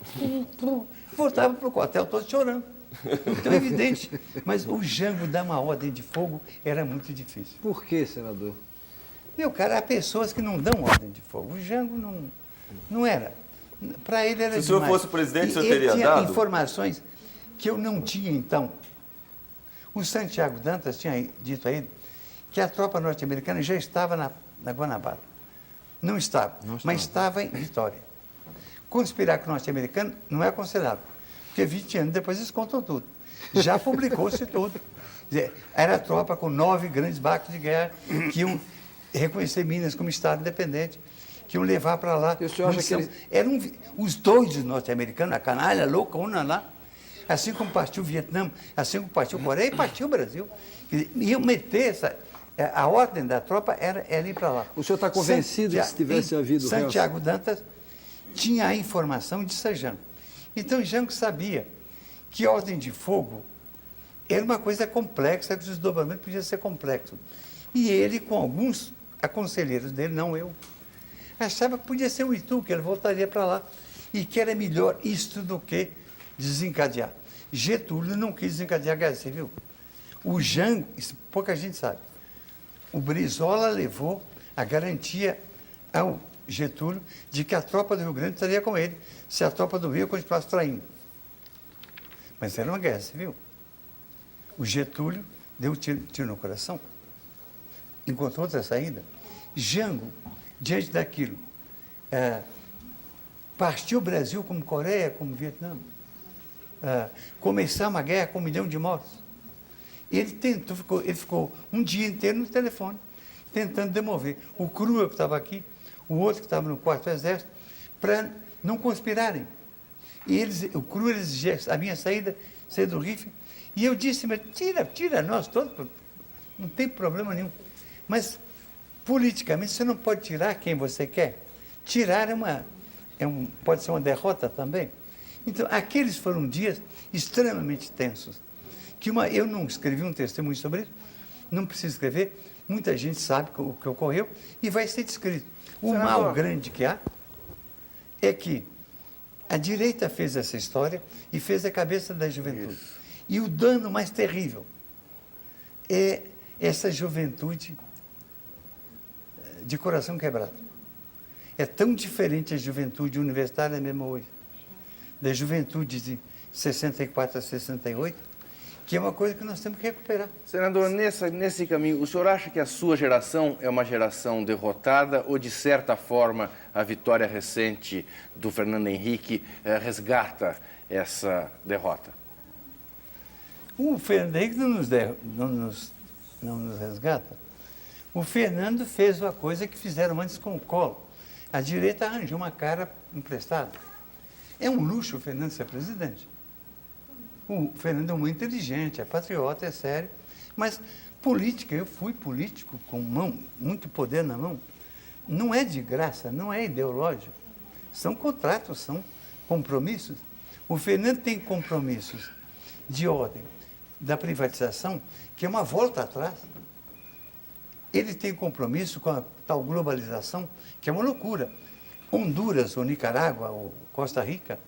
voltava para o quartel todo chorando. Então é evidente. Mas o Jango dar uma ordem de fogo era muito difícil. Por quê, senador? Meu cara, há pessoas que não dão ordem de fogo. O Jango não era. Para ele era Se o senhor demais. fosse presidente, o senhor Ele teria tinha dado? informações que eu não tinha, então. O Santiago Dantas tinha dito a ele que a tropa norte-americana já estava na Guanabara. Não estava, mas estava em Vitória. Conspirar com o norte-americano não é aconselhável, porque 20 anos depois eles contam tudo. Já publicou-se tudo. Quer dizer, era a tropa com 9 grandes barcos de guerra que iam reconhecer Minas como Estado independente, que iam levar para lá. E o senhor acha que eles... Eram os doidos norte-americanos, a canalha louca, uma lá. Assim como partiu o Vietnã, assim como partiu a Coreia e partiu o Brasil. Quer dizer, iam meter a ordem da tropa era ir para lá. O senhor está convencido que se tivesse havido... Santiago Dantas tinha a informação de Jango. Então, Jango sabia que ordem de fogo era uma coisa complexa, que o desdobramento podia ser complexo. E ele, com alguns aconselheiros dele, não eu, achava que podia ser o Itu, que ele voltaria para lá. E que era melhor isto do que desencadear. Getúlio não quis desencadear a guerra civil. O Jango, isso pouca gente sabe, o Brizola levou a garantia ao Getúlio de que a tropa do Rio Grande estaria com ele, se a tropa do Rio continuasse traindo. Mas era uma guerra civil. O Getúlio deu tiro no coração, encontrou outra saída. Jango, diante daquilo, partiu o Brasil como Coreia, como Vietnã, começar uma guerra com 1 milhão de mortos. Ele ficou um dia inteiro no telefone, tentando demover o Cruel, que estava aqui, o outro que estava no 4º Exército, para não conspirarem. E o Cruel exigia a minha saída do Rifle, e eu disse, mas tira nós todos, não tem problema nenhum. Mas, politicamente, você não pode tirar quem você quer. Tirar pode ser uma derrota também. Então, aqueles foram dias extremamente tensos. Eu não escrevi um testemunho sobre isso, não preciso escrever, muita gente sabe o que ocorreu e vai ser descrito. O mal grande que há é que a direita fez essa história e fez a cabeça da juventude. Isso. E o dano mais terrível é essa juventude de coração quebrado. É tão diferente a juventude universitária mesmo hoje, da juventude de 64 a 68, que é uma coisa que nós temos que recuperar. Senador, nesse caminho, o senhor acha que a sua geração é uma geração derrotada ou, de certa forma, a vitória recente do Fernando Henrique resgata essa derrota? O Fernando Henrique não nos resgata. O Fernando fez uma coisa que fizeram antes com o Collor. A direita arranjou uma cara emprestada. É um luxo o Fernando ser presidente. O Fernando é muito inteligente, é patriota, é sério, mas política, eu fui político com muito poder na mão, não é de graça, não é ideológico. São contratos, são compromissos. O Fernando tem compromissos de ordem da privatização, que é uma volta atrás. Ele tem compromisso com a tal globalização, que é uma loucura. Honduras, ou Nicarágua, ou Costa Rica,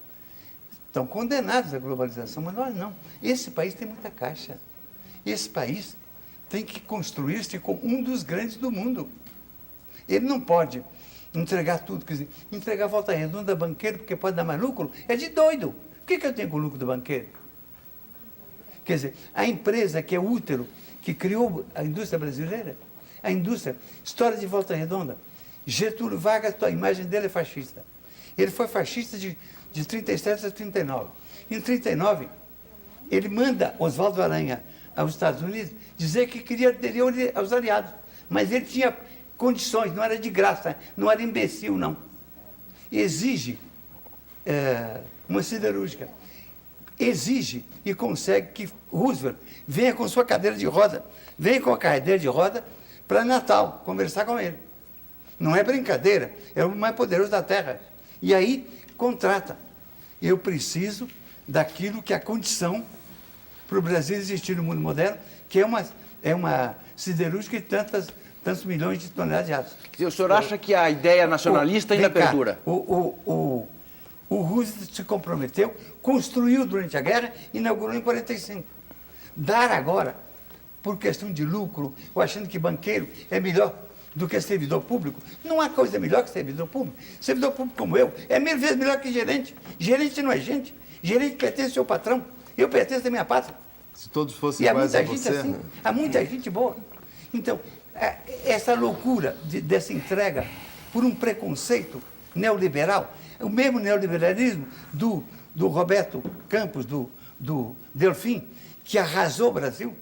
estão condenados à globalização, mas nós não. Esse país tem muita caixa. Esse país tem que construir-se como um dos grandes do mundo. Ele não pode entregar tudo, quer dizer, entregar Volta Redonda banqueiro porque pode dar mais lucro, é de doido. O que eu tenho com o lucro do banqueiro? Quer dizer, a empresa que é o útero, que criou a indústria brasileira, a indústria, história de Volta Redonda, Getúlio Vargas, a imagem dele é fascista. Ele foi fascista de 37 a 39. Em 39, ele manda Oswaldo Aranha aos Estados Unidos dizer que queria aderir aos aliados. Mas ele tinha condições, não era de graça, não era imbecil, não. Exige uma siderúrgica. Exige e consegue que Roosevelt venha com sua cadeira de roda, venha com a cadeira de roda para Natal, conversar com ele. Não é brincadeira, é o mais poderoso da Terra. E aí, contrata. Eu preciso daquilo que é a condição para o Brasil existir no mundo moderno, que é uma siderúrgica de tantos milhões de toneladas de aço. O senhor acha que a ideia nacionalista ainda perdura? O Roosevelt se comprometeu, construiu durante a guerra, inaugurou em 45. Dar agora, por questão de lucro, ou achando que banqueiro é melhor do que servidor público, não há coisa melhor que servidor público. Servidor público como eu é 1000 vezes melhor que gerente. Gerente não é gente. Gerente pertence ao seu patrão. Eu pertenço à minha pátria. Se todos fossem e há iguais muita a gente você... assim. Há muita gente boa. Então, essa loucura dessa entrega por um preconceito neoliberal, o mesmo neoliberalismo do Roberto Campos, do Delfim, que arrasou o Brasil,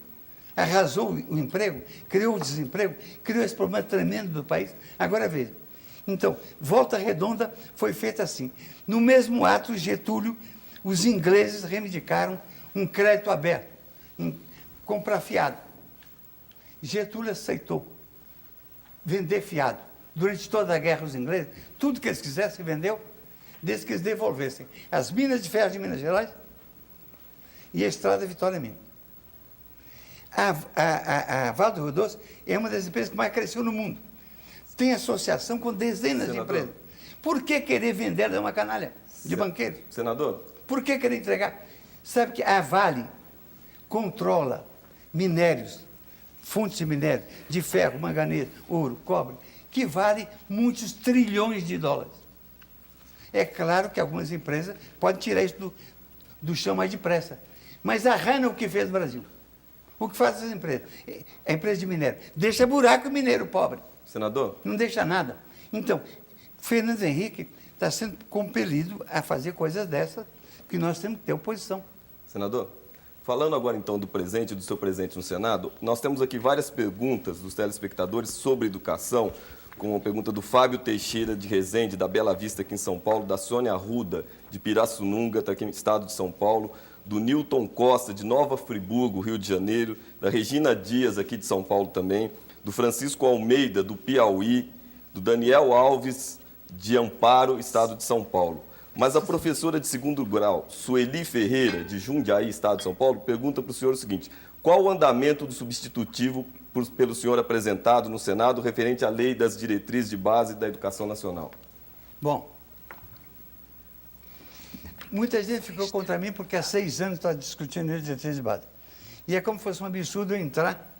arrasou o emprego, criou o desemprego, criou esse problema tremendo do país. Agora veja. Então, Volta Redonda foi feita assim. No mesmo ato, Getúlio, os ingleses reivindicaram um crédito aberto, comprar fiado. Getúlio aceitou vender fiado. Durante toda a guerra, os ingleses, tudo que eles quisessem, vendeu, desde que eles devolvessem as minas de ferro de Minas Gerais e a estrada Vitória Minas. A Vale do Rio Doce é uma das empresas que mais cresceu no mundo. Tem associação com dezenas de empresas. Por que querer vender ela é uma canalha de banqueiro? Senador? Por que querer entregar? Sabe que a Vale controla minérios, fontes de minério, de ferro, manganês, ouro, cobre, que vale muitos trilhões de dólares. É claro que algumas empresas podem tirar isso do chão mais depressa. Mas a Rana, o que fez no Brasil? O que faz essas empresas? A empresa de minério deixa buraco mineiro pobre. Senador? Não deixa nada. Então, Fernando Henrique está sendo compelido a fazer coisas dessas, que nós temos que ter oposição. Senador, falando agora então do presente, do seu presente no Senado, nós temos aqui várias perguntas dos telespectadores sobre educação, como a pergunta do Fábio Teixeira de Resende, da Bela Vista, aqui em São Paulo, da Sônia Arruda, de Pirassununga, aqui no estado de São Paulo, do Newton Costa, de Nova Friburgo, Rio de Janeiro, da Regina Dias, aqui de São Paulo também, do Francisco Almeida, do Piauí, do Daniel Alves, de Amparo, estado de São Paulo. Mas a professora de segundo grau, Sueli Ferreira, de Jundiaí, estado de São Paulo, pergunta para o senhor o seguinte: qual o andamento do substitutivo pelo senhor apresentado no Senado referente à lei das diretrizes de base da educação nacional? Bom, muita gente ficou contra mim porque há 6 anos está discutindo a lei de diretrizes de base. E é como se fosse um absurdo eu entrar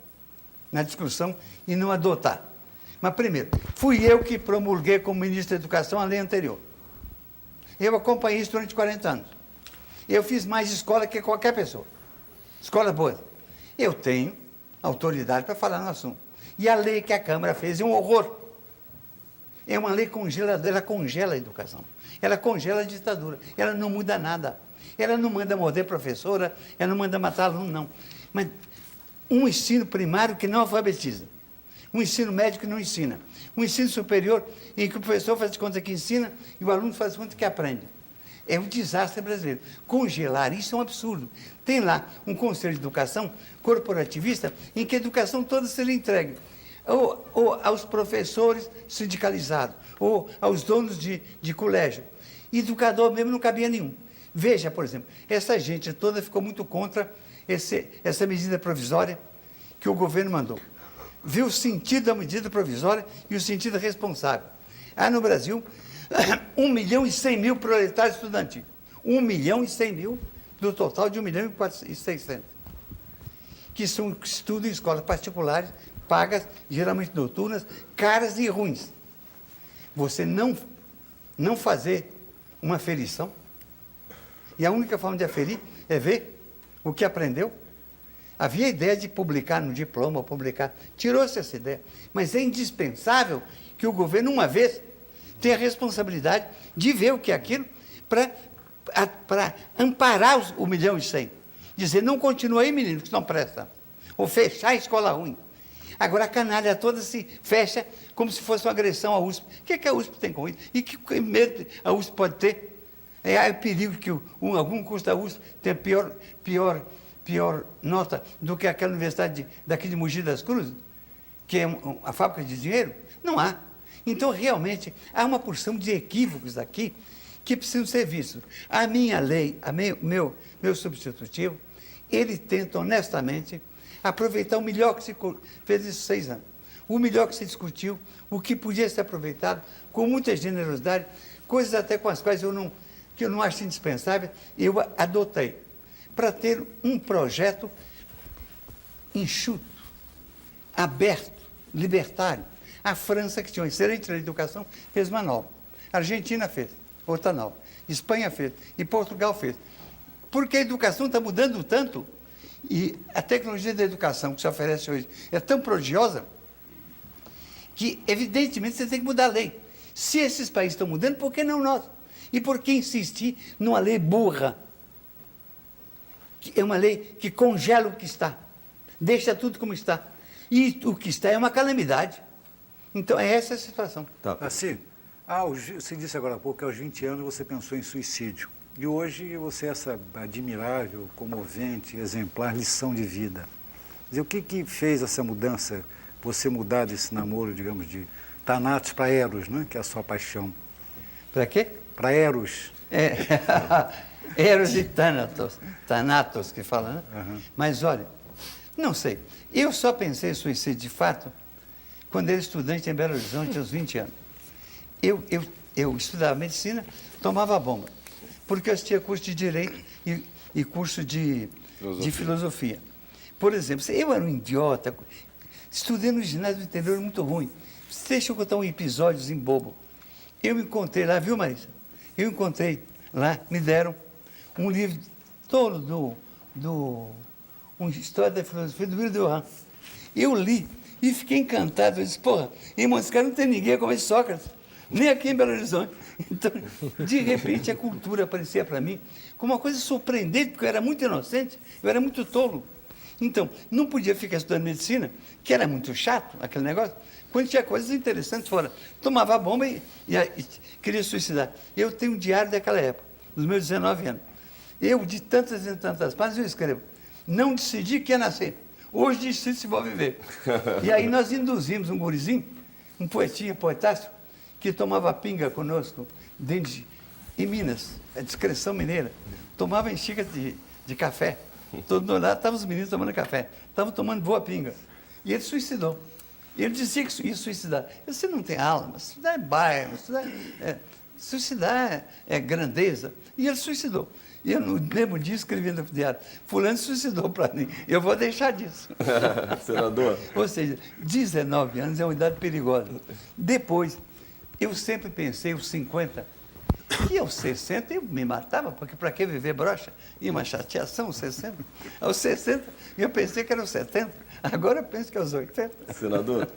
na discussão e não adotar. Mas, primeiro, fui eu que promulguei como ministro da Educação a lei anterior. Eu acompanhei isso durante 40 anos. Eu fiz mais escola que qualquer pessoa. Escola boa. Eu tenho autoridade para falar no assunto. E a lei que a Câmara fez é um horror. É uma lei congeladora, ela congela a educação. Ela congela a ditadura. Ela não muda nada. Ela não manda morder professora, ela não manda matar aluno, não. Mas um ensino primário que não alfabetiza. Um ensino médio que não ensina. Um ensino superior em que o professor faz de conta que ensina e o aluno faz de conta que aprende. É um desastre brasileiro. Congelar isso é um absurdo. Tem lá um conselho de educação corporativista em que a educação toda seria entregue ou aos professores sindicalizados, ou aos donos de colégio. Educador mesmo não cabia nenhum. Veja, por exemplo, essa gente toda ficou muito contra essa medida provisória que o governo mandou. Viu o sentido da medida provisória e o sentido responsável. Há no Brasil 1.100.000 proletários estudantis. 1.100.000 do total de 1.600.000. Que estudam em escolas particulares, pagas, geralmente noturnas, caras e ruins. Você não fazer uma aferição, e a única forma de aferir é ver o que aprendeu. Havia a ideia de publicar no diploma, tirou-se essa ideia, mas é indispensável que o governo, uma vez, tenha a responsabilidade de ver o que é aquilo para amparar os 1.100.000. Dizer, não continua aí, menino, que não presta. Ou fechar a escola ruim. Agora a canalha toda se fecha como se fosse uma agressão à USP. O que a USP tem com isso? E que medo a USP pode ter? É o perigo que algum curso da USP tenha pior nota do que aquela universidade daqui de Mogi das Cruzes, que é a fábrica de dinheiro? Não há. Então, realmente, há uma porção de equívocos aqui que precisam ser vistos. A minha lei, meu substitutivo, ele tenta honestamente aproveitar o melhor que se fez esses 6 anos. O melhor que se discutiu, o que podia ser aproveitado com muita generosidade, coisas até com as quais que eu não acho indispensável, eu adotei, para ter um projeto enxuto, aberto, libertário. A França, que tinha uma excelente lei de educação, fez uma nova. A Argentina fez outra nova. Espanha fez. E Portugal fez. Porque a educação está mudando tanto, e a tecnologia da educação que se oferece hoje é tão prodigiosa, que, evidentemente, você tem que mudar a lei. Se esses países estão mudando, por que não nós? E por que insistir numa lei burra? Que é uma lei que congela o que está, deixa tudo como está. E o que está é uma calamidade. Então, é essa a situação. Tá. Assim, você disse agora há pouco que aos 20 anos você pensou em suicídio. E hoje você é essa admirável, comovente, exemplar lição de vida. Quer dizer, o que fez essa mudança, você mudar desse namoro, digamos, de Thanatos para Eros, né? Que é a sua paixão? Para quê? Para Eros. Eros e Thanatos que fala, né? Uhum. Mas, olha, não sei. Eu só pensei em suicídio, de fato, quando era estudante em Belo Horizonte, aos 20 anos. Eu estudava medicina, tomava bomba, porque eu assistia curso de Direito e curso de Filosofia. Por exemplo, eu era um idiota, estudei no ginásio do interior muito ruim. Deixa eu contar um episódiozinho bobo. Eu me encontrei lá, viu, Marisa? Eu encontrei lá, me deram um livro todo uma história da filosofia do Willem Durant. Eu li e fiquei encantado. Eu disse, porra, irmão, esse cara não tem ninguém como esse Sócrates, nem aqui em Belo Horizonte. Então, de repente, a cultura aparecia para mim como uma coisa surpreendente, porque eu era muito inocente, eu era muito tolo. Então, não podia ficar estudando medicina, que era muito chato, aquele negócio, quando tinha coisas interessantes fora. Tomava bomba e queria suicidar. Eu tenho um diário daquela época, dos meus 19 anos. Eu, de tantas e tantas páginas, eu escrevo. Não decidi que ia nascer. Hoje decido se vou viver. E aí nós induzimos um gurizinho, um poetácio, que tomava pinga conosco, em Minas, a discreção mineira. Tomava em xícara de café. Todo lado estavam os meninos tomando café. Estavam tomando boa pinga. E ele suicidou. E ele dizia que ia suicidar. Você não tem alma, suicidar é bairro, suicidar é grandeza. E ele suicidou. E eu, no mesmo dia, escrevi no diário, fulano suicidou para mim, eu vou deixar disso. Senador? Ou seja, 19 anos é uma idade perigosa. Depois, eu sempre pensei, os 50, que aos 60 eu me matava, porque para que viver broxa? E uma chateação, aos 60. Aos 60, eu pensei que era os 70, agora eu penso que é os 80. Senador,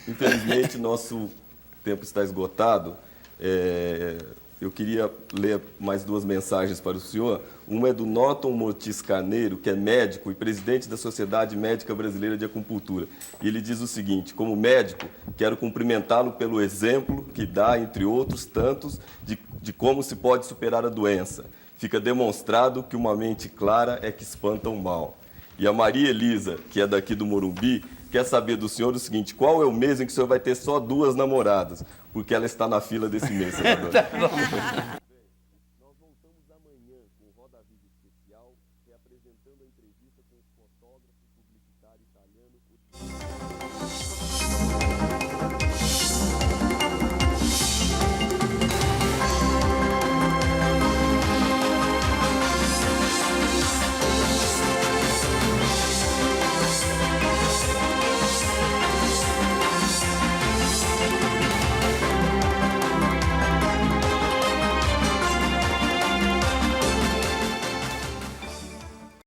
infelizmente nosso tempo está esgotado. Eu queria ler mais 2 mensagens para o senhor. Uma é do Norton Mortis Carneiro, que é médico e presidente da Sociedade Médica Brasileira de Acupuntura. E ele diz o seguinte: como médico, quero cumprimentá-lo pelo exemplo que dá, entre outros tantos, de como se pode superar a doença. Fica demonstrado que uma mente clara é que espanta o mal. E a Maria Elisa, que é daqui do Morumbi, quer saber do senhor o seguinte: qual é o mês em que o senhor vai ter só 2 namoradas? Porque ela está na fila desse mês, senador. Tá bom. Nós voltamos amanhã com o Roda Viva Especial, reapresentando a entrevista com o fotógrafo publicitário italiano.